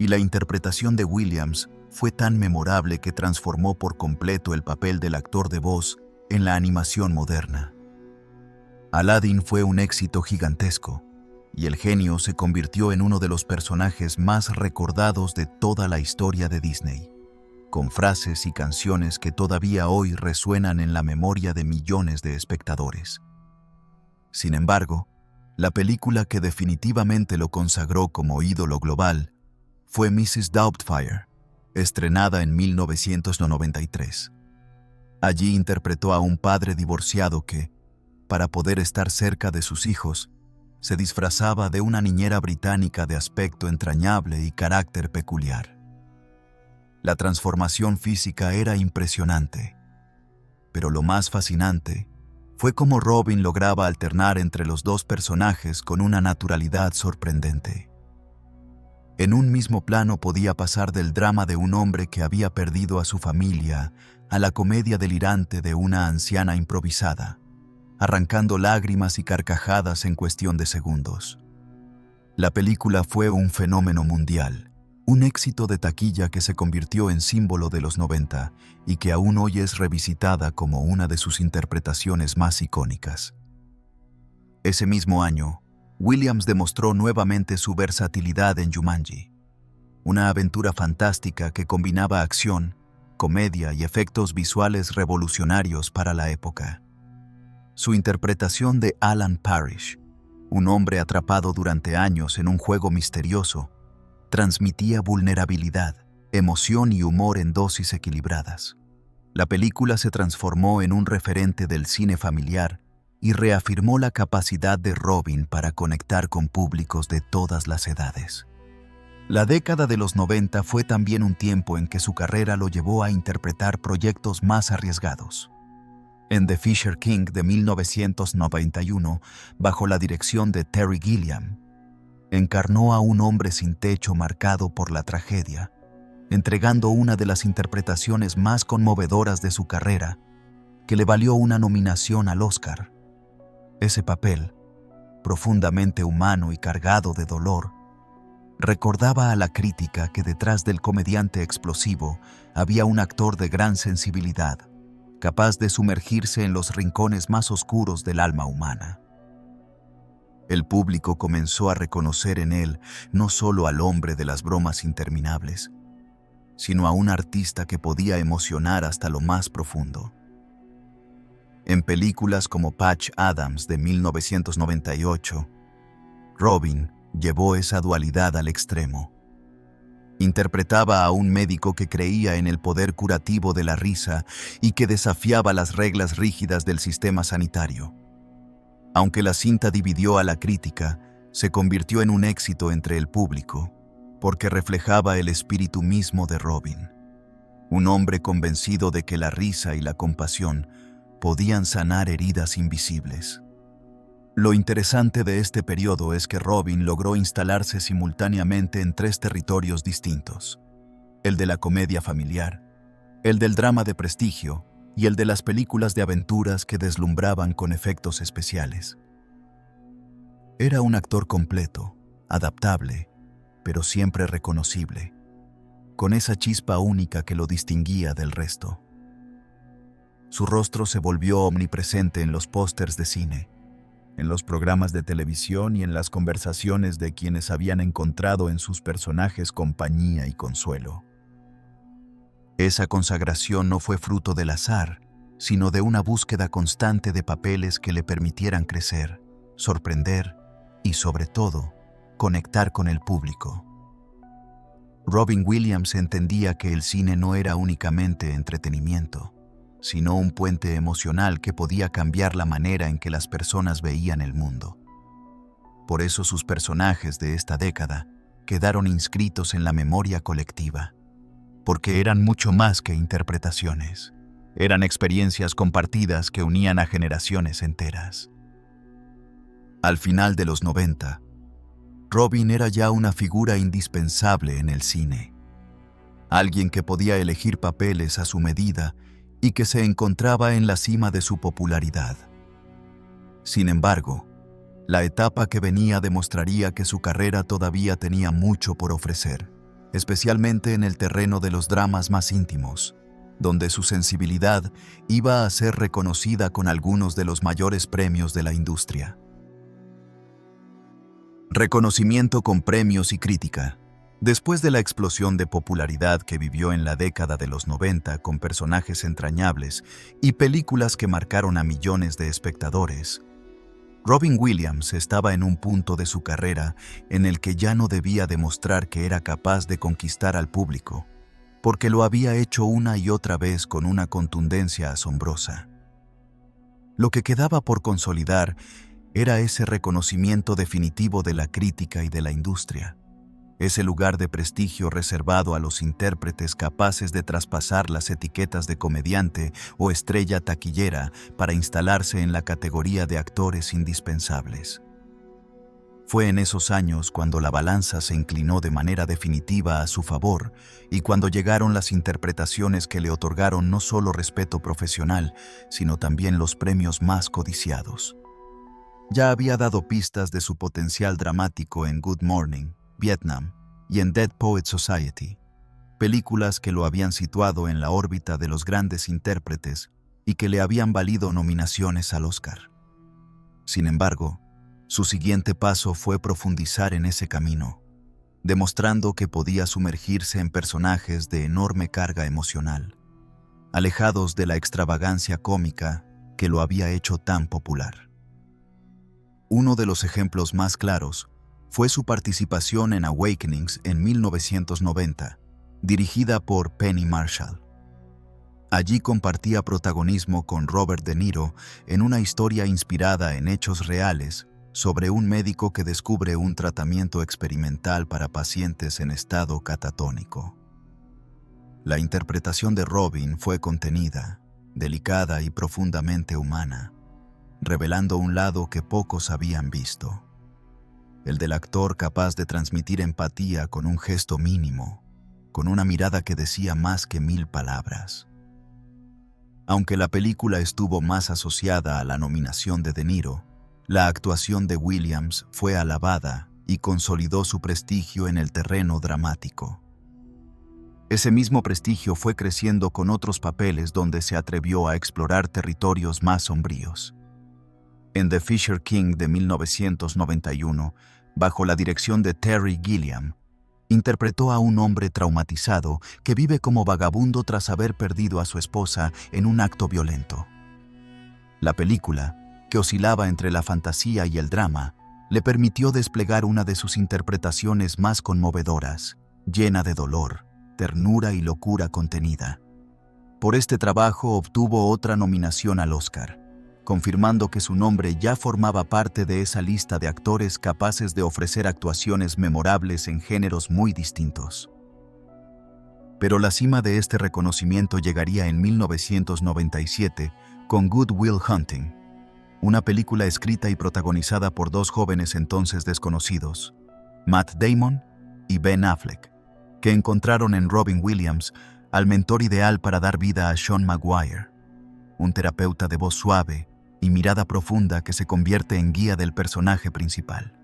y la interpretación de Williams fue tan memorable que transformó por completo el papel del actor de voz en la animación moderna. Aladdin fue un éxito gigantesco, y el genio se convirtió en uno de los personajes más recordados de toda la historia de Disney, con frases y canciones que todavía hoy resuenan en la memoria de millones de espectadores. Sin embargo, la película que definitivamente lo consagró como ídolo global fue Mrs. Doubtfire, estrenada en 1993. Allí interpretó a un padre divorciado que, para poder estar cerca de sus hijos, se disfrazaba de una niñera británica de aspecto entrañable y carácter peculiar. La transformación física era impresionante, pero lo más fascinante fue cómo Robin lograba alternar entre los dos personajes con una naturalidad sorprendente. En un mismo plano podía pasar del drama de un hombre que había perdido a su familia a la comedia delirante de una anciana improvisada, arrancando lágrimas y carcajadas en cuestión de segundos. La película fue un fenómeno mundial, un éxito de taquilla que se convirtió en símbolo de los 90 y que aún hoy es revisitada como una de sus interpretaciones más icónicas. Ese mismo año, Williams demostró nuevamente su versatilidad en Jumanji, una aventura fantástica que combinaba acción, comedia y efectos visuales revolucionarios para la época. Su interpretación de Alan Parrish, un hombre atrapado durante años en un juego misterioso, transmitía vulnerabilidad, emoción y humor en dosis equilibradas. La película se transformó en un referente del cine familiar y reafirmó la capacidad de Robin para conectar con públicos de todas las edades. La década de los 90 fue también un tiempo en que su carrera lo llevó a interpretar proyectos más arriesgados. En The Fisher King de 1991, bajo la dirección de Terry Gilliam, encarnó a un hombre sin techo marcado por la tragedia, entregando una de las interpretaciones más conmovedoras de su carrera, que le valió una nominación al Oscar. Ese papel, profundamente humano y cargado de dolor, recordaba a la crítica que detrás del comediante explosivo había un actor de gran sensibilidad, capaz de sumergirse en los rincones más oscuros del alma humana. El público comenzó a reconocer en él no solo al hombre de las bromas interminables, sino a un artista que podía emocionar hasta lo más profundo. En películas como Patch Adams de 1998, Robin llevó esa dualidad al extremo. Interpretaba a un médico que creía en el poder curativo de la risa y que desafiaba las reglas rígidas del sistema sanitario. Aunque la cinta dividió a la crítica, se convirtió en un éxito entre el público, porque reflejaba el espíritu mismo de Robin, un hombre convencido de que la risa y la compasión podían sanar heridas invisibles. Lo interesante de este periodo es que Robin logró instalarse simultáneamente en 3 territorios distintos: el de la comedia familiar, el del drama de prestigio y el de las películas de aventuras que deslumbraban con efectos especiales. Era un actor completo, adaptable, pero siempre reconocible, con esa chispa única que lo distinguía del resto. Su rostro se volvió omnipresente en los pósters de cine, en los programas de televisión y en las conversaciones de quienes habían encontrado en sus personajes compañía y consuelo. Esa consagración no fue fruto del azar, sino de una búsqueda constante de papeles que le permitieran crecer, sorprender y, sobre todo, conectar con el público. Robin Williams entendía que el cine no era únicamente entretenimiento, sino un puente emocional que podía cambiar la manera en que las personas veían el mundo. Por eso sus personajes de esta década quedaron inscritos en la memoria colectiva, porque eran mucho más que interpretaciones. Eran experiencias compartidas que unían a generaciones enteras. Al final de los 90, Robin era ya una figura indispensable en el cine. Alguien que podía elegir papeles a su medida y que se encontraba en la cima de su popularidad. Sin embargo, la etapa que venía demostraría que su carrera todavía tenía mucho por ofrecer, especialmente en el terreno de los dramas más íntimos, donde su sensibilidad iba a ser reconocida con algunos de los mayores premios de la industria. Reconocimiento con premios y crítica. Después de la explosión de popularidad que vivió en la década de los 90 con personajes entrañables y películas que marcaron a millones de espectadores, Robin Williams estaba en un punto de su carrera en el que ya no debía demostrar que era capaz de conquistar al público, porque lo había hecho una y otra vez con una contundencia asombrosa. Lo que quedaba por consolidar era ese reconocimiento definitivo de la crítica y de la industria, ese lugar de prestigio reservado a los intérpretes capaces de traspasar las etiquetas de comediante o estrella taquillera para instalarse en la categoría de actores indispensables. Fue en esos años cuando la balanza se inclinó de manera definitiva a su favor y cuando llegaron las interpretaciones que le otorgaron no solo respeto profesional, sino también los premios más codiciados. Ya había dado pistas de su potencial dramático en Good Morning, Vietnam y en Dead Poets Society, películas que lo habían situado en la órbita de los grandes intérpretes y que le habían valido nominaciones al Oscar. Sin embargo, su siguiente paso fue profundizar en ese camino, demostrando que podía sumergirse en personajes de enorme carga emocional, alejados de la extravagancia cómica que lo había hecho tan popular. Uno de los ejemplos más claros fue su participación en Awakenings en 1990, dirigida por Penny Marshall. Allí compartía protagonismo con Robert De Niro en una historia inspirada en hechos reales sobre un médico que descubre un tratamiento experimental para pacientes en estado catatónico. La interpretación de Robin fue contenida, delicada y profundamente humana, revelando un lado que pocos habían visto, el del actor capaz de transmitir empatía con un gesto mínimo, con una mirada que decía más que 1000 palabras. Aunque la película estuvo más asociada a la nominación de De Niro, la actuación de Williams fue alabada y consolidó su prestigio en el terreno dramático. Ese mismo prestigio fue creciendo con otros papeles donde se atrevió a explorar territorios más sombríos. En The Fisher King de 1991, bajo la dirección de Terry Gilliam, interpretó a un hombre traumatizado que vive como vagabundo tras haber perdido a su esposa en un acto violento. La película, que oscilaba entre la fantasía y el drama, le permitió desplegar una de sus interpretaciones más conmovedoras, llena de dolor, ternura y locura contenida. Por este trabajo obtuvo otra nominación al Oscar, confirmando que su nombre ya formaba parte de esa lista de actores capaces de ofrecer actuaciones memorables en géneros muy distintos. Pero la cima de este reconocimiento llegaría en 1997 con Good Will Hunting, una película escrita y protagonizada por dos jóvenes entonces desconocidos, Matt Damon y Ben Affleck, que encontraron en Robin Williams al mentor ideal para dar vida a Sean Maguire, un terapeuta de voz suave y mirada profunda que se convierte en guía del personaje principal.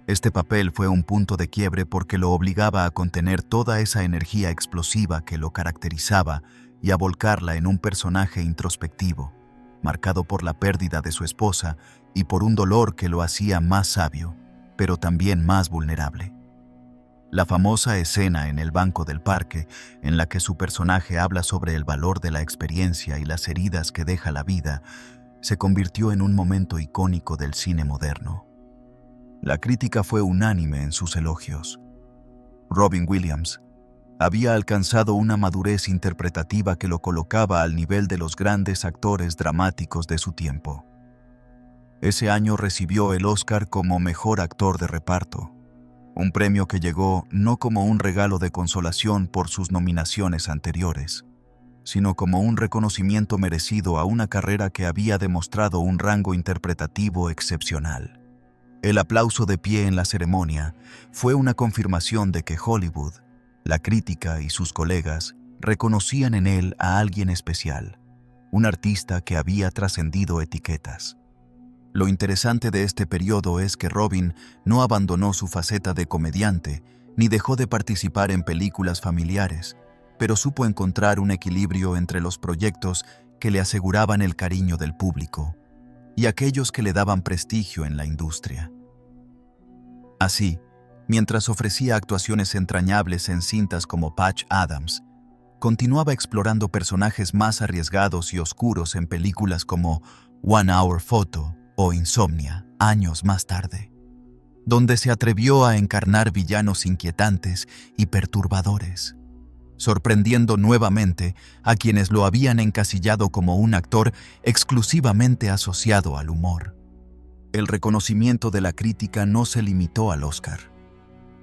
Este papel fue un punto de quiebre porque lo obligaba a contener toda esa energía explosiva que lo caracterizaba y a volcarla en un personaje introspectivo, marcado por la pérdida de su esposa y por un dolor que lo hacía más sabio, pero también más vulnerable. La famosa escena en el banco del parque, en la que su personaje habla sobre el valor de la experiencia y las heridas que deja la vida, se convirtió en un momento icónico del cine moderno. La crítica fue unánime en sus elogios. Robin Williams había alcanzado una madurez interpretativa que lo colocaba al nivel de los grandes actores dramáticos de su tiempo. Ese año recibió el Oscar como Mejor Actor de Reparto, un premio que llegó no como un regalo de consolación por sus nominaciones anteriores, sino como un reconocimiento merecido a una carrera que había demostrado un rango interpretativo excepcional. El aplauso de pie en la ceremonia fue una confirmación de que Hollywood, la crítica y sus colegas reconocían en él a alguien especial, un artista que había trascendido etiquetas. Lo interesante de este periodo es que Robin no abandonó su faceta de comediante ni dejó de participar en películas familiares, pero supo encontrar un equilibrio entre los proyectos que le aseguraban el cariño del público y aquellos que le daban prestigio en la industria. Así, mientras ofrecía actuaciones entrañables en cintas como Patch Adams, continuaba explorando personajes más arriesgados y oscuros en películas como One Hour Photo o Insomnia, años más tarde, donde se atrevió a encarnar villanos inquietantes y perturbadores, sorprendiendo nuevamente a quienes lo habían encasillado como un actor exclusivamente asociado al humor. El reconocimiento de la crítica no se limitó al Oscar.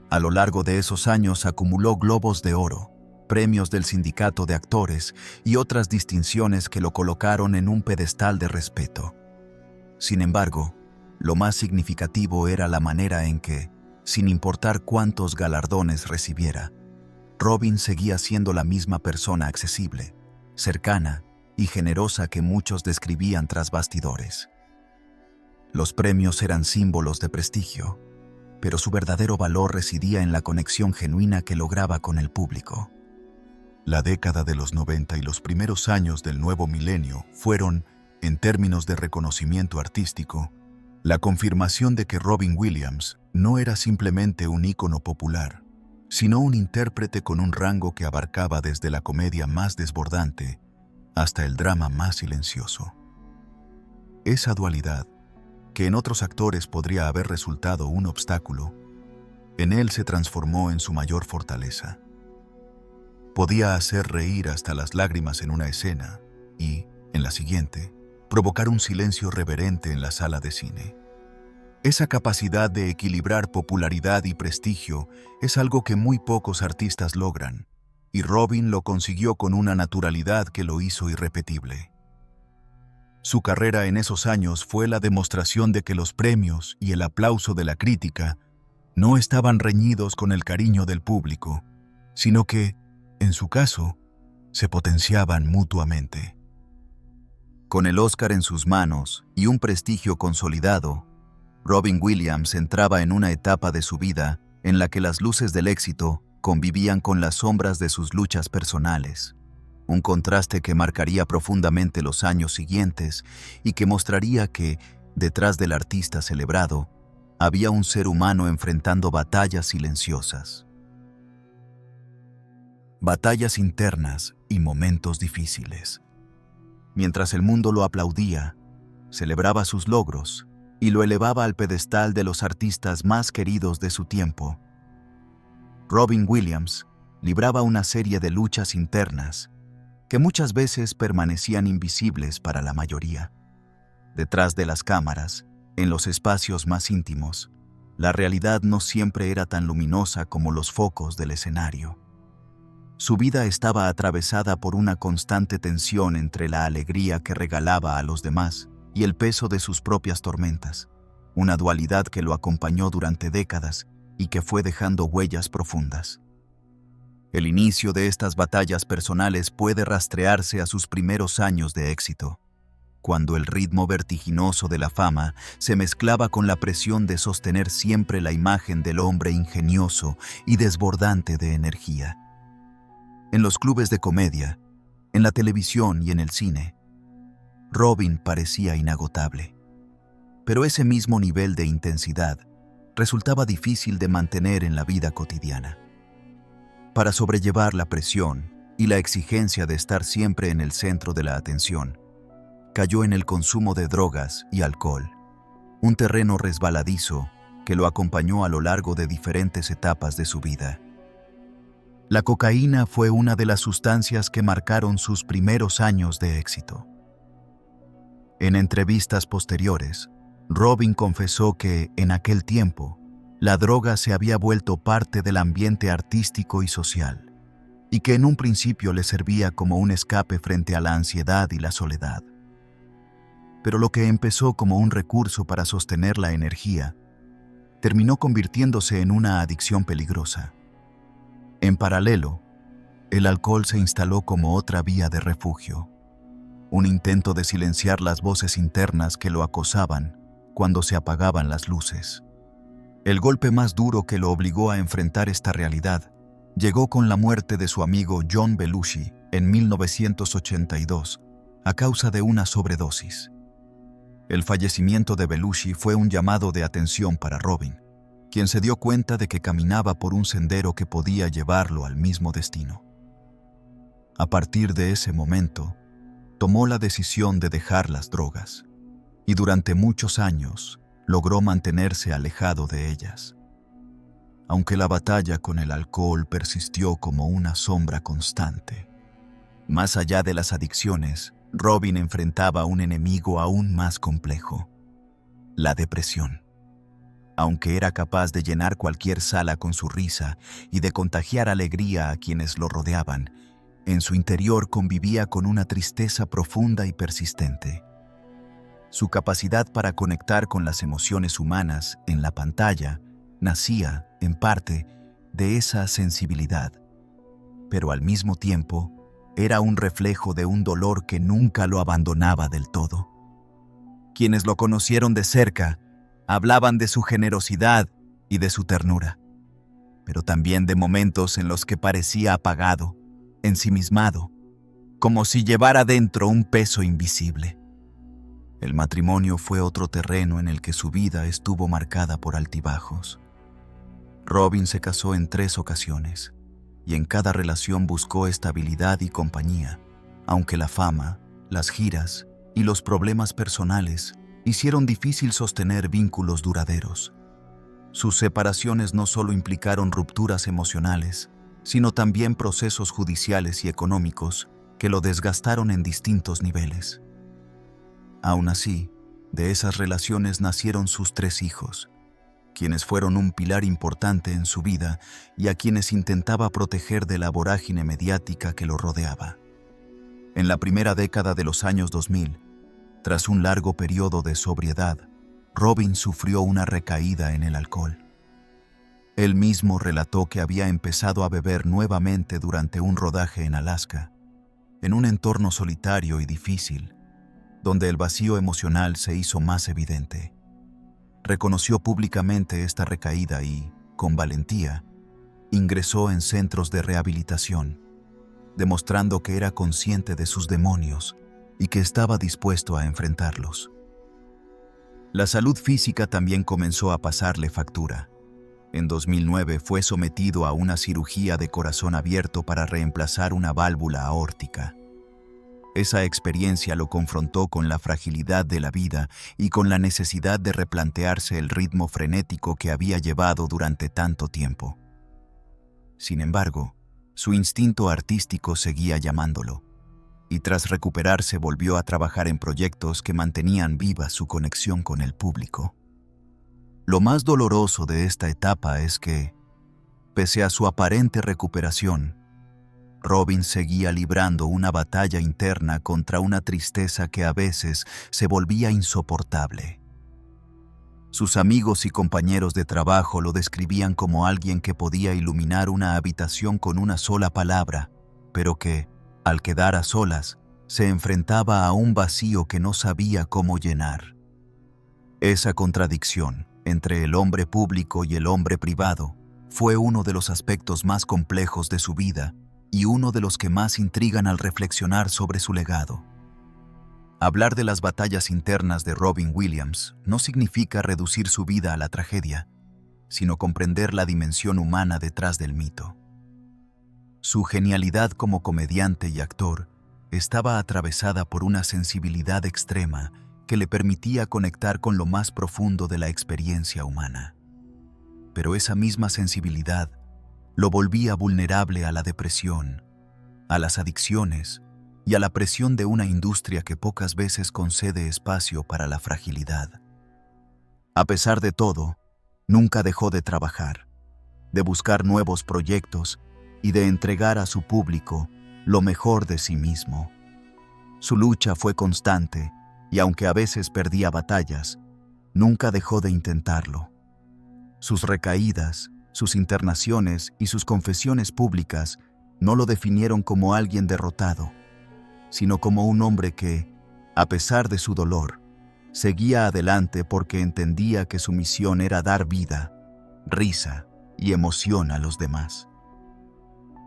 A lo largo de esos años acumuló Globos de Oro, premios del Sindicato de Actores y otras distinciones que lo colocaron en un pedestal de respeto. Sin embargo, lo más significativo era la manera en que, sin importar cuántos galardones recibiera, Robin seguía siendo la misma persona accesible, cercana y generosa que muchos describían tras bastidores. Los premios eran símbolos de prestigio, pero su verdadero valor residía en la conexión genuina que lograba con el público. La década de los 90 y los primeros años del nuevo milenio fueron, en términos de reconocimiento artístico, la confirmación de que Robin Williams no era simplemente un ícono popular, sino un intérprete con un rango que abarcaba desde la comedia más desbordante hasta el drama más silencioso. Esa dualidad, que en otros actores podría haber resultado un obstáculo, en él se transformó en su mayor fortaleza. Podía hacer reír hasta las lágrimas en una escena y, en la siguiente, provocar un silencio reverente en la sala de cine. Esa capacidad de equilibrar popularidad y prestigio es algo que muy pocos artistas logran, y Robin lo consiguió con una naturalidad que lo hizo irrepetible. Su carrera en esos años fue la demostración de que los premios y el aplauso de la crítica no estaban reñidos con el cariño del público, sino que, en su caso, se potenciaban mutuamente. Con el Oscar en sus manos y un prestigio consolidado, Robin Williams entraba en una etapa de su vida en la que las luces del éxito convivían con las sombras de sus luchas personales, un contraste que marcaría profundamente los años siguientes y que mostraría que, detrás del artista celebrado, había un ser humano enfrentando batallas silenciosas. Batallas internas y momentos difíciles. Mientras el mundo lo aplaudía, celebraba sus logros y lo elevaba al pedestal de los artistas más queridos de su tiempo, Robin Williams libraba una serie de luchas internas que muchas veces permanecían invisibles para la mayoría. Detrás de las cámaras, en los espacios más íntimos, la realidad no siempre era tan luminosa como los focos del escenario. Su vida estaba atravesada por una constante tensión entre la alegría que regalaba a los demás y el peso de sus propias tormentas, una dualidad que lo acompañó durante décadas y que fue dejando huellas profundas. El inicio de estas batallas personales puede rastrearse a sus primeros años de éxito, cuando el ritmo vertiginoso de la fama se mezclaba con la presión de sostener siempre la imagen del hombre ingenioso y desbordante de energía. En los clubes de comedia, en la televisión y en el cine, Robin parecía inagotable. Pero ese mismo nivel de intensidad resultaba difícil de mantener en la vida cotidiana. Para sobrellevar la presión y la exigencia de estar siempre en el centro de la atención, cayó en el consumo de drogas y alcohol, un terreno resbaladizo que lo acompañó a lo largo de diferentes etapas de su vida. La cocaína fue una de las sustancias que marcaron sus primeros años de éxito. En entrevistas posteriores, Robin confesó que, en aquel tiempo, la droga se había vuelto parte del ambiente artístico y social, y que en un principio le servía como un escape frente a la ansiedad y la soledad. Pero lo que empezó como un recurso para sostener la energía, terminó convirtiéndose en una adicción peligrosa. En paralelo, el alcohol se instaló como otra vía de refugio, un intento de silenciar las voces internas que lo acosaban cuando se apagaban las luces. El golpe más duro que lo obligó a enfrentar esta realidad llegó con la muerte de su amigo John Belushi en 1982 a causa de una sobredosis. El fallecimiento de Belushi fue un llamado de atención para Robin, quien se dio cuenta de que caminaba por un sendero que podía llevarlo al mismo destino. A partir de ese momento, tomó la decisión de dejar las drogas, y durante muchos años logró mantenerse alejado de ellas. Aunque la batalla con el alcohol persistió como una sombra constante. Más allá de las adicciones, Robin enfrentaba un enemigo aún más complejo: la depresión. Aunque era capaz de llenar cualquier sala con su risa y de contagiar alegría a quienes lo rodeaban, en su interior convivía con una tristeza profunda y persistente. Su capacidad para conectar con las emociones humanas en la pantalla nacía, en parte, de esa sensibilidad, pero al mismo tiempo era un reflejo de un dolor que nunca lo abandonaba del todo. Quienes lo conocieron de cerca hablaban de su generosidad y de su ternura, pero también de momentos en los que parecía apagado, ensimismado, como si llevara dentro un peso invisible. El matrimonio fue otro terreno en el que su vida estuvo marcada por altibajos. Robin se casó en 3 ocasiones, y en cada relación buscó estabilidad y compañía, aunque la fama, las giras y los problemas personales hicieron difícil sostener vínculos duraderos. Sus separaciones no solo implicaron rupturas emocionales, sino también procesos judiciales y económicos que lo desgastaron en distintos niveles. Aún así, de esas relaciones nacieron sus 3 hijos, quienes fueron un pilar importante en su vida y a quienes intentaba proteger de la vorágine mediática que lo rodeaba. En la primera década de los años 2000, tras un largo periodo de sobriedad, Robin sufrió una recaída en el alcohol. Él mismo relató que había empezado a beber nuevamente durante un rodaje en Alaska, en un entorno solitario y difícil, donde el vacío emocional se hizo más evidente. Reconoció públicamente esta recaída y, con valentía, ingresó en centros de rehabilitación, demostrando que era consciente de sus demonios y que estaba dispuesto a enfrentarlos. La salud física también comenzó a pasarle factura. En 2009 fue sometido a una cirugía de corazón abierto para reemplazar una válvula aórtica. Esa experiencia lo confrontó con la fragilidad de la vida y con la necesidad de replantearse el ritmo frenético que había llevado durante tanto tiempo. Sin embargo, su instinto artístico seguía llamándolo, y tras recuperarse volvió a trabajar en proyectos que mantenían viva su conexión con el público. Lo más doloroso de esta etapa es que, pese a su aparente recuperación, Robin seguía librando una batalla interna contra una tristeza que a veces se volvía insoportable. Sus amigos y compañeros de trabajo lo describían como alguien que podía iluminar una habitación con una sola palabra, pero que, al quedar a solas, se enfrentaba a un vacío que no sabía cómo llenar. Esa contradicción entre el hombre público y el hombre privado fue uno de los aspectos más complejos de su vida y uno de los que más intrigan al reflexionar sobre su legado. Hablar de las batallas internas de Robin Williams no significa reducir su vida a la tragedia, sino comprender la dimensión humana detrás del mito. Su genialidad como comediante y actor estaba atravesada por una sensibilidad extrema que le permitía conectar con lo más profundo de la experiencia humana. Pero esa misma sensibilidad lo volvía vulnerable a la depresión, a las adicciones y a la presión de una industria que pocas veces concede espacio para la fragilidad. A pesar de todo, nunca dejó de trabajar, de buscar nuevos proyectos y de entregar a su público lo mejor de sí mismo. Su lucha fue constante y aunque a veces perdía batallas, nunca dejó de intentarlo. Sus recaídas, sus internaciones y sus confesiones públicas no lo definieron como alguien derrotado, sino como un hombre que, a pesar de su dolor, seguía adelante porque entendía que su misión era dar vida, risa y emoción a los demás.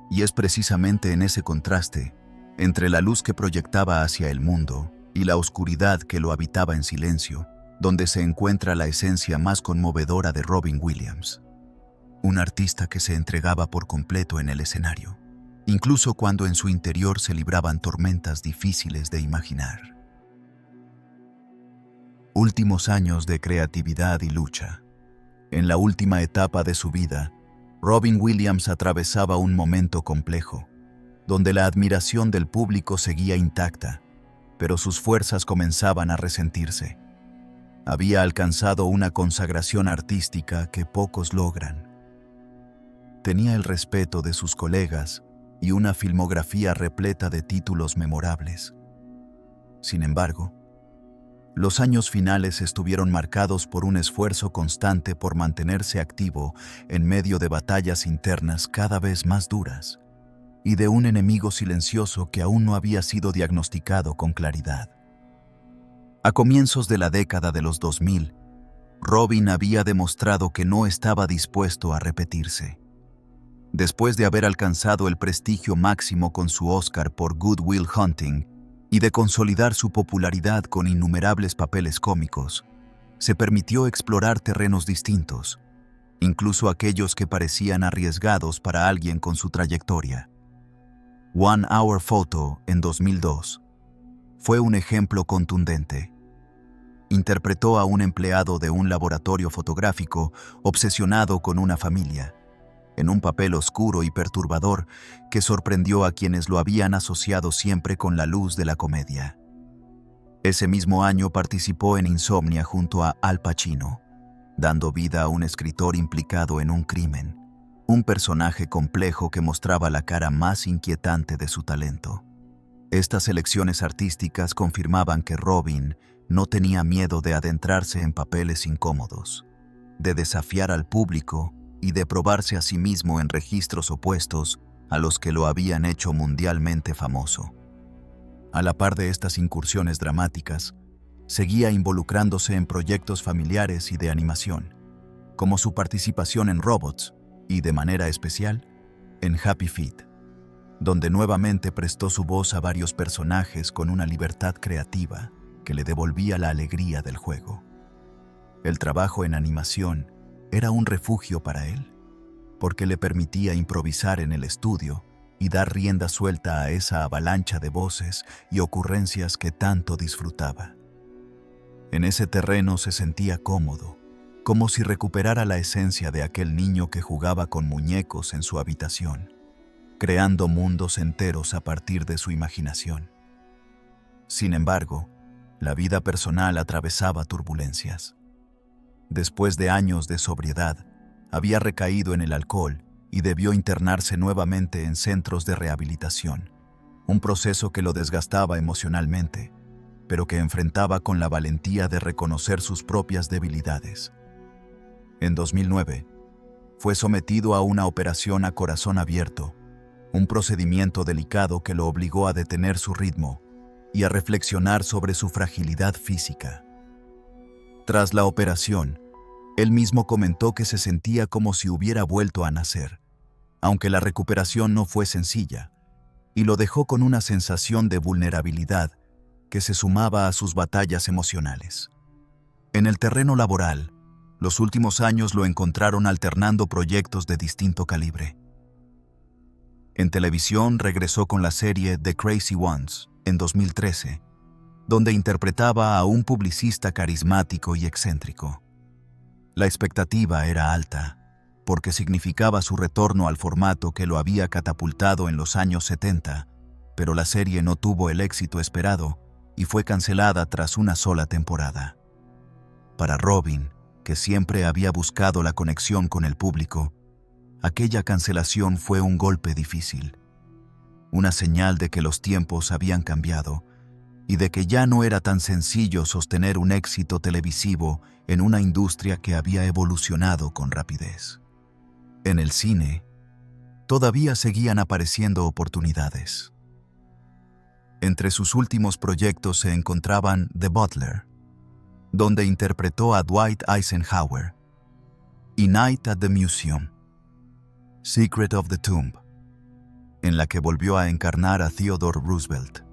Y es precisamente en ese contraste, entre la luz que proyectaba hacia el mundo y la oscuridad que lo habitaba en silencio, donde se encuentra la esencia más conmovedora de Robin Williams. Un artista que se entregaba por completo en el escenario, incluso cuando en su interior se libraban tormentas difíciles de imaginar. Últimos años de creatividad y lucha. En la última etapa de su vida, Robin Williams atravesaba un momento complejo, donde la admiración del público seguía intacta, pero sus fuerzas comenzaban a resentirse. Había alcanzado una consagración artística que pocos logran. Tenía el respeto de sus colegas y una filmografía repleta de títulos memorables. Sin embargo, los años finales estuvieron marcados por un esfuerzo constante por mantenerse activo en medio de batallas internas cada vez más duras y de un enemigo silencioso que aún no había sido diagnosticado con claridad. A comienzos de la década de los 2000, Robin había demostrado que no estaba dispuesto a repetirse. Después de haber alcanzado el prestigio máximo con su Oscar por Good Will Hunting y de consolidar su popularidad con innumerables papeles cómicos, se permitió explorar terrenos distintos, incluso aquellos que parecían arriesgados para alguien con su trayectoria. One Hour Photo, en 2002, fue un ejemplo contundente. Interpretó a un empleado de un laboratorio fotográfico obsesionado con una familia, en un papel oscuro y perturbador que sorprendió a quienes lo habían asociado siempre con la luz de la comedia. Ese mismo año participó en Insomnia junto a Al Pacino, dando vida a un escritor implicado en un crimen, un personaje complejo que mostraba la cara más inquietante de su talento. Estas elecciones artísticas confirmaban que Robin no tenía miedo de adentrarse en papeles incómodos, de desafiar al público y de probarse a sí mismo en registros opuestos a los que lo habían hecho mundialmente famoso. A la par de estas incursiones dramáticas, seguía involucrándose en proyectos familiares y de animación, como su participación en Robots y, de manera especial, en Happy Feet, donde nuevamente prestó su voz a varios personajes con una libertad creativa que le devolvía la alegría del juego. El trabajo en animación era un refugio para él, porque le permitía improvisar en el estudio y dar rienda suelta a esa avalancha de voces y ocurrencias que tanto disfrutaba. En ese terreno se sentía cómodo, como si recuperara la esencia de aquel niño que jugaba con muñecos en su habitación, creando mundos enteros a partir de su imaginación. Sin embargo, la vida personal atravesaba turbulencias. Después de años de sobriedad, había recaído en el alcohol y debió internarse nuevamente en centros de rehabilitación, un proceso que lo desgastaba emocionalmente, pero que enfrentaba con la valentía de reconocer sus propias debilidades. En 2009, fue sometido a una operación a corazón abierto, un procedimiento delicado que lo obligó a detener su ritmo y a reflexionar sobre su fragilidad física. Tras la operación, él mismo comentó que se sentía como si hubiera vuelto a nacer, aunque la recuperación no fue sencilla, y lo dejó con una sensación de vulnerabilidad que se sumaba a sus batallas emocionales. En el terreno laboral, los últimos años lo encontraron alternando proyectos de distinto calibre. En televisión regresó con la serie The Crazy Ones en 2013, donde interpretaba a un publicista carismático y excéntrico. La expectativa era alta, porque significaba su retorno al formato que lo había catapultado en los años 70, pero la serie no tuvo el éxito esperado y fue cancelada tras una sola temporada. Para Robin, que siempre había buscado la conexión con el público, aquella cancelación fue un golpe difícil, una señal de que los tiempos habían cambiado y de que ya no era tan sencillo sostener un éxito televisivo en una industria que había evolucionado con rapidez. En el cine, todavía seguían apareciendo oportunidades. Entre sus últimos proyectos se encontraban The Butler, donde interpretó a Dwight Eisenhower, y Night at the Museum, Secret of the Tomb, en la que volvió a encarnar a Theodore Roosevelt,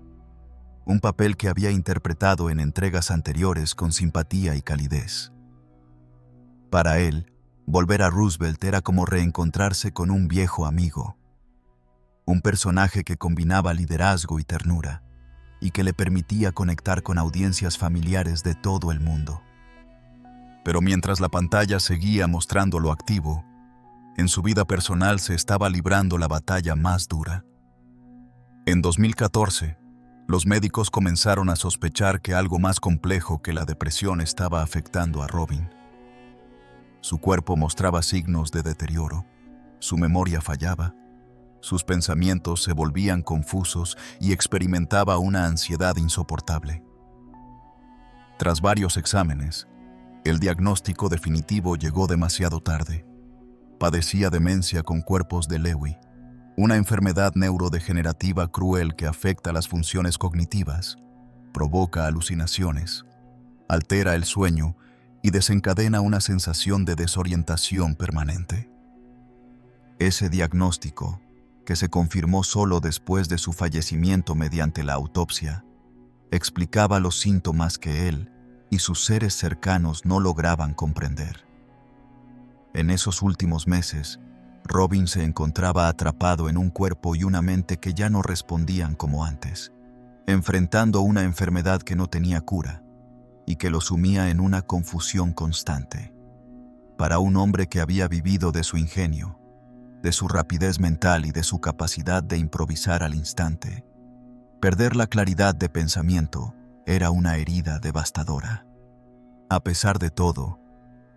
un papel que había interpretado en entregas anteriores con simpatía y calidez. Para él, volver a Roosevelt era como reencontrarse con un viejo amigo, un personaje que combinaba liderazgo y ternura, y que le permitía conectar con audiencias familiares de todo el mundo. Pero mientras la pantalla seguía mostrándolo activo, en su vida personal se estaba librando la batalla más dura. En 2014, los médicos comenzaron a sospechar que algo más complejo que la depresión estaba afectando a Robin. Su cuerpo mostraba signos de deterioro, su memoria fallaba, sus pensamientos se volvían confusos y experimentaba una ansiedad insoportable. Tras varios exámenes, el diagnóstico definitivo llegó demasiado tarde. Padecía demencia con cuerpos de Lewy, una enfermedad neurodegenerativa cruel que afecta las funciones cognitivas, provoca alucinaciones, altera el sueño y desencadena una sensación de desorientación permanente. Ese diagnóstico, que se confirmó solo después de su fallecimiento mediante la autopsia, explicaba los síntomas que él y sus seres cercanos no lograban comprender. En esos últimos meses, Robin se encontraba atrapado en un cuerpo y una mente que ya no respondían como antes, enfrentando una enfermedad que no tenía cura y que lo sumía en una confusión constante. Para un hombre que había vivido de su ingenio, de su rapidez mental y de su capacidad de improvisar al instante, perder la claridad de pensamiento era una herida devastadora. A pesar de todo,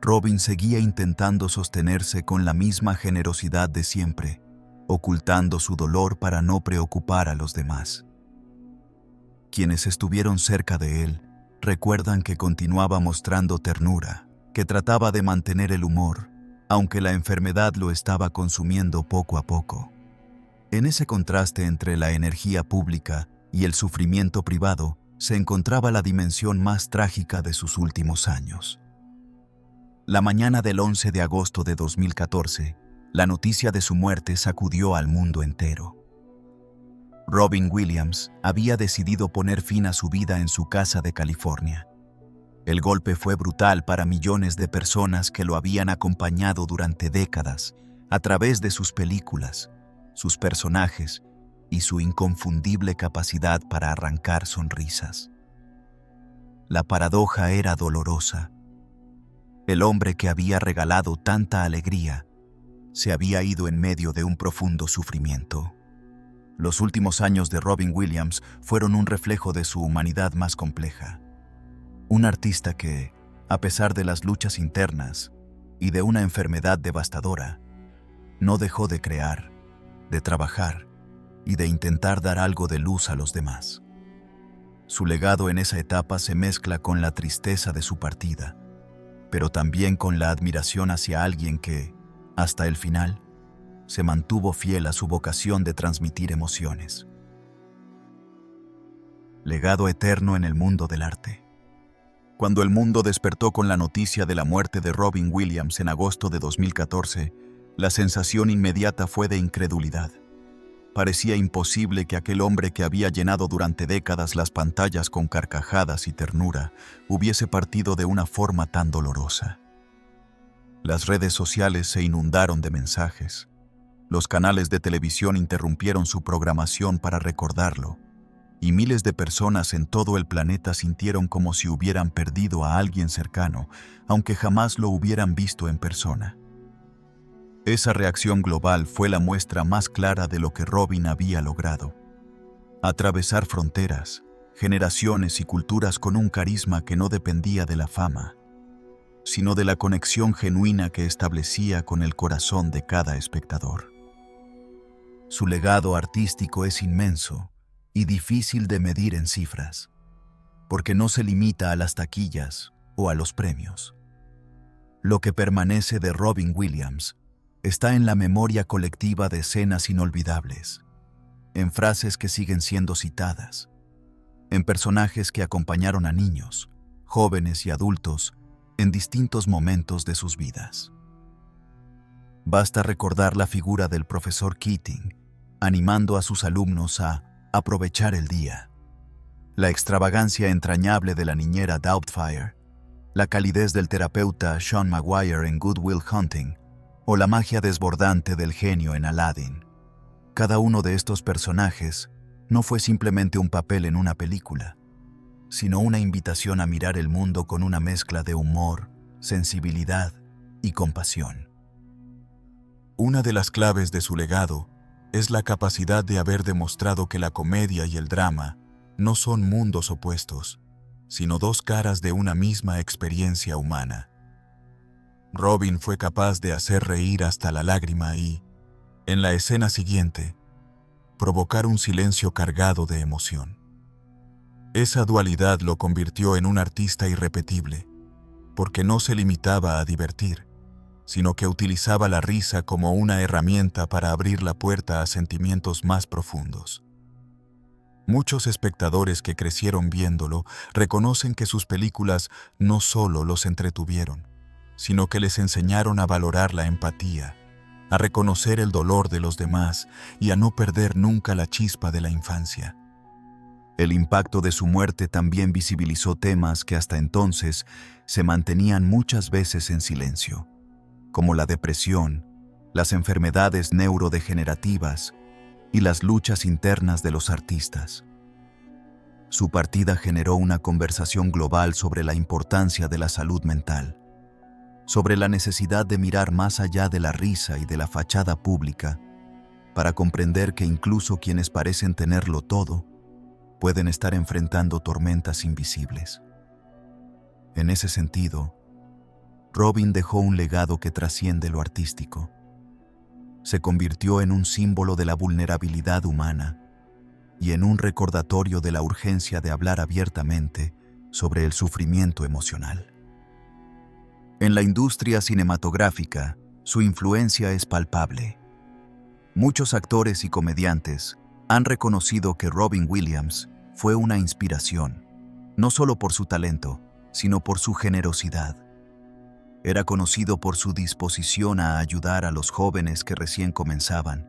Robin seguía intentando sostenerse con la misma generosidad de siempre, ocultando su dolor para no preocupar a los demás. Quienes estuvieron cerca de él recuerdan que continuaba mostrando ternura, que trataba de mantener el humor, aunque la enfermedad lo estaba consumiendo poco a poco. En ese contraste entre la energía pública y el sufrimiento privado se encontraba la dimensión más trágica de sus últimos años. La mañana del 11 de agosto de 2014, la noticia de su muerte sacudió al mundo entero. Robin Williams había decidido poner fin a su vida en su casa de California. El golpe fue brutal para millones de personas que lo habían acompañado durante décadas a través de sus películas, sus personajes y su inconfundible capacidad para arrancar sonrisas. La paradoja era dolorosa. El hombre que había regalado tanta alegría se había ido en medio de un profundo sufrimiento. Los últimos años de Robin Williams fueron un reflejo de su humanidad más compleja. Un artista que, a pesar de las luchas internas y de una enfermedad devastadora, no dejó de crear, de trabajar y de intentar dar algo de luz a los demás. Su legado en esa etapa se mezcla con la tristeza de su partida, pero también con la admiración hacia alguien que, hasta el final, se mantuvo fiel a su vocación de transmitir emociones. Legado eterno en el mundo del arte. Cuando el mundo despertó con la noticia de la muerte de Robin Williams en agosto de 2014, la sensación inmediata fue de incredulidad. Parecía imposible que aquel hombre que había llenado durante décadas las pantallas con carcajadas y ternura hubiese partido de una forma tan dolorosa. Las redes sociales se inundaron de mensajes. Los canales de televisión interrumpieron su programación para recordarlo, y miles de personas en todo el planeta sintieron como si hubieran perdido a alguien cercano, aunque jamás lo hubieran visto en persona. Esa reacción global fue la muestra más clara de lo que Robin había logrado: atravesar fronteras, generaciones y culturas con un carisma que no dependía de la fama, sino de la conexión genuina que establecía con el corazón de cada espectador. Su legado artístico es inmenso y difícil de medir en cifras, porque no se limita a las taquillas o a los premios. Lo que permanece de Robin Williams está en la memoria colectiva de escenas inolvidables, en frases que siguen siendo citadas, en personajes que acompañaron a niños, jóvenes y adultos en distintos momentos de sus vidas. Basta recordar la figura del profesor Keating, animando a sus alumnos a aprovechar el día, la extravagancia entrañable de la niñera Doubtfire, la calidez del terapeuta Sean Maguire en Good Will Hunting, o la magia desbordante del genio en Aladdin. Cada uno de estos personajes no fue simplemente un papel en una película, sino una invitación a mirar el mundo con una mezcla de humor, sensibilidad y compasión. Una de las claves de su legado es la capacidad de haber demostrado que la comedia y el drama no son mundos opuestos, sino dos caras de una misma experiencia humana. Robin fue capaz de hacer reír hasta la lágrima y, en la escena siguiente, provocar un silencio cargado de emoción. Esa dualidad lo convirtió en un artista irrepetible, porque no se limitaba a divertir, sino que utilizaba la risa como una herramienta para abrir la puerta a sentimientos más profundos. Muchos espectadores que crecieron viéndolo reconocen que sus películas no solo los entretuvieron, sino que les enseñaron a valorar la empatía, a reconocer el dolor de los demás y a no perder nunca la chispa de la infancia. El impacto de su muerte también visibilizó temas que hasta entonces se mantenían muchas veces en silencio, como la depresión, las enfermedades neurodegenerativas y las luchas internas de los artistas. Su partida generó una conversación global sobre la importancia de la salud mental, sobre la necesidad de mirar más allá de la risa y de la fachada pública, para comprender que incluso quienes parecen tenerlo todo, pueden estar enfrentando tormentas invisibles. En ese sentido, Robin dejó un legado que trasciende lo artístico. Se convirtió en un símbolo de la vulnerabilidad humana y en un recordatorio de la urgencia de hablar abiertamente sobre el sufrimiento emocional. En la industria cinematográfica, su influencia es palpable. Muchos actores y comediantes han reconocido que Robin Williams fue una inspiración, no solo por su talento, sino por su generosidad. Era conocido por su disposición a ayudar a los jóvenes que recién comenzaban,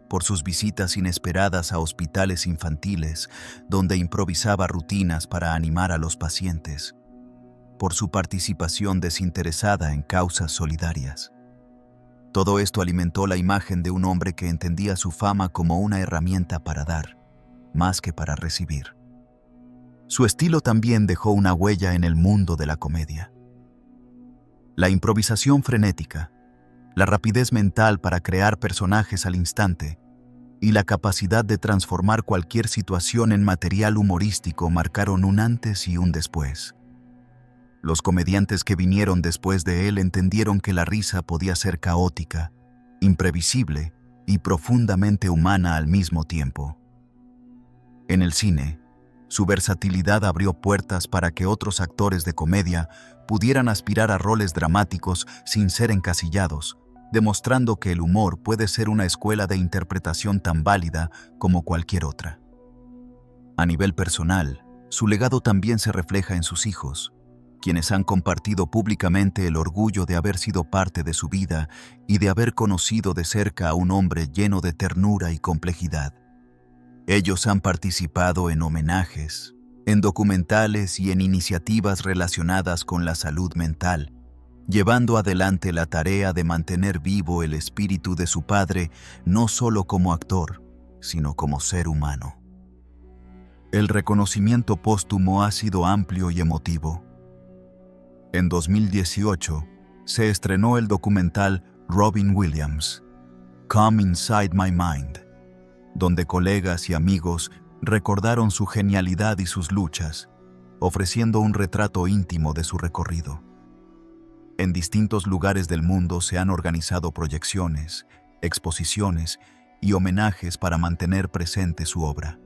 por sus visitas inesperadas a hospitales infantiles, donde improvisaba rutinas para animar a los pacientes, por su participación desinteresada en causas solidarias. Todo esto alimentó la imagen de un hombre que entendía su fama como una herramienta para dar, más que para recibir. Su estilo también dejó una huella en el mundo de la comedia. La improvisación frenética, la rapidez mental para crear personajes al instante y la capacidad de transformar cualquier situación en material humorístico marcaron un antes y un después. Los comediantes que vinieron después de él entendieron que la risa podía ser caótica, imprevisible y profundamente humana al mismo tiempo. En el cine, su versatilidad abrió puertas para que otros actores de comedia pudieran aspirar a roles dramáticos sin ser encasillados, demostrando que el humor puede ser una escuela de interpretación tan válida como cualquier otra. A nivel personal, su legado también se refleja en sus hijos, quienes han compartido públicamente el orgullo de haber sido parte de su vida y de haber conocido de cerca a un hombre lleno de ternura y complejidad. Ellos han participado en homenajes, en documentales y en iniciativas relacionadas con la salud mental, llevando adelante la tarea de mantener vivo el espíritu de su padre no solo como actor, sino como ser humano. El reconocimiento póstumo ha sido amplio y emotivo. En 2018, se estrenó el documental Robin Williams, Come Inside My Mind, donde colegas y amigos recordaron su genialidad y sus luchas, ofreciendo un retrato íntimo de su recorrido. En distintos lugares del mundo se han organizado proyecciones, exposiciones y homenajes para mantener presente su obra.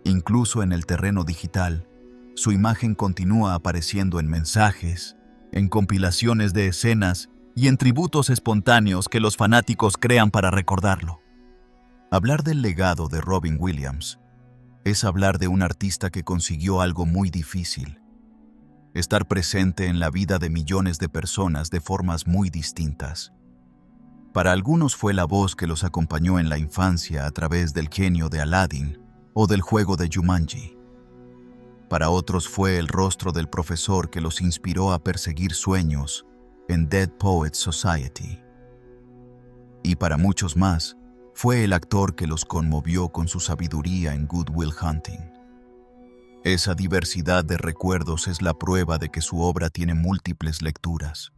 Incluso en el terreno digital, su imagen continúa apareciendo en mensajes, en compilaciones de escenas y en tributos espontáneos que los fanáticos crean para recordarlo. Hablar del legado de Robin Williams es hablar de un artista que consiguió algo muy difícil: estar presente en la vida de millones de personas de formas muy distintas. Para algunos fue la voz que los acompañó en la infancia a través del genio de Aladdin o del juego de Jumanji. Para otros fue el rostro del profesor que los inspiró a perseguir sueños en Dead Poets Society. Y para muchos más, fue el actor que los conmovió con su sabiduría en Good Will Hunting. Esa diversidad de recuerdos es la prueba de que su obra tiene múltiples lecturas,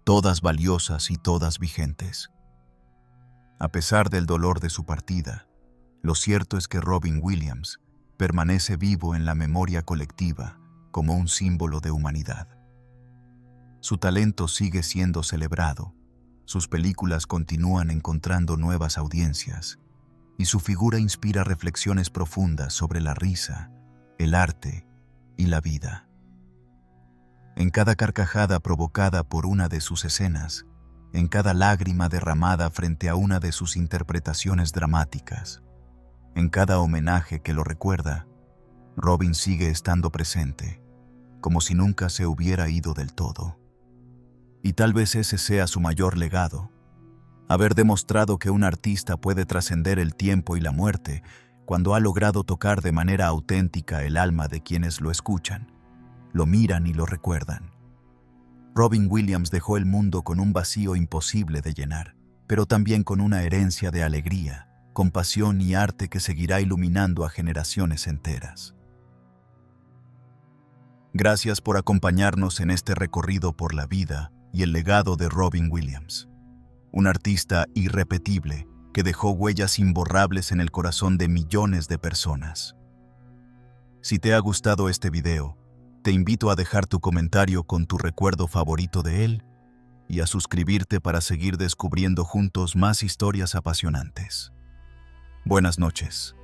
todas valiosas y todas vigentes. A pesar del dolor de su partida, lo cierto es que Robin Williams permanece vivo en la memoria colectiva como un símbolo de humanidad. Su talento sigue siendo celebrado, sus películas continúan encontrando nuevas audiencias, y su figura inspira reflexiones profundas sobre la risa, el arte y la vida. En cada carcajada provocada por una de sus escenas, en cada lágrima derramada frente a una de sus interpretaciones dramáticas, en cada homenaje que lo recuerda, Robin sigue estando presente, como si nunca se hubiera ido del todo. Y tal vez ese sea su mayor legado: haber demostrado que un artista puede trascender el tiempo y la muerte cuando ha logrado tocar de manera auténtica el alma de quienes lo escuchan, lo miran y lo recuerdan. Robin Williams dejó el mundo con un vacío imposible de llenar, pero también con una herencia de alegría, compasión y arte que seguirá iluminando a generaciones enteras. Gracias por acompañarnos en este recorrido por la vida y el legado de Robin Williams, un artista irrepetible que dejó huellas imborrables en el corazón de millones de personas. Si te ha gustado este video, te invito a dejar tu comentario con tu recuerdo favorito de él y a suscribirte para seguir descubriendo juntos más historias apasionantes. Buenas noches.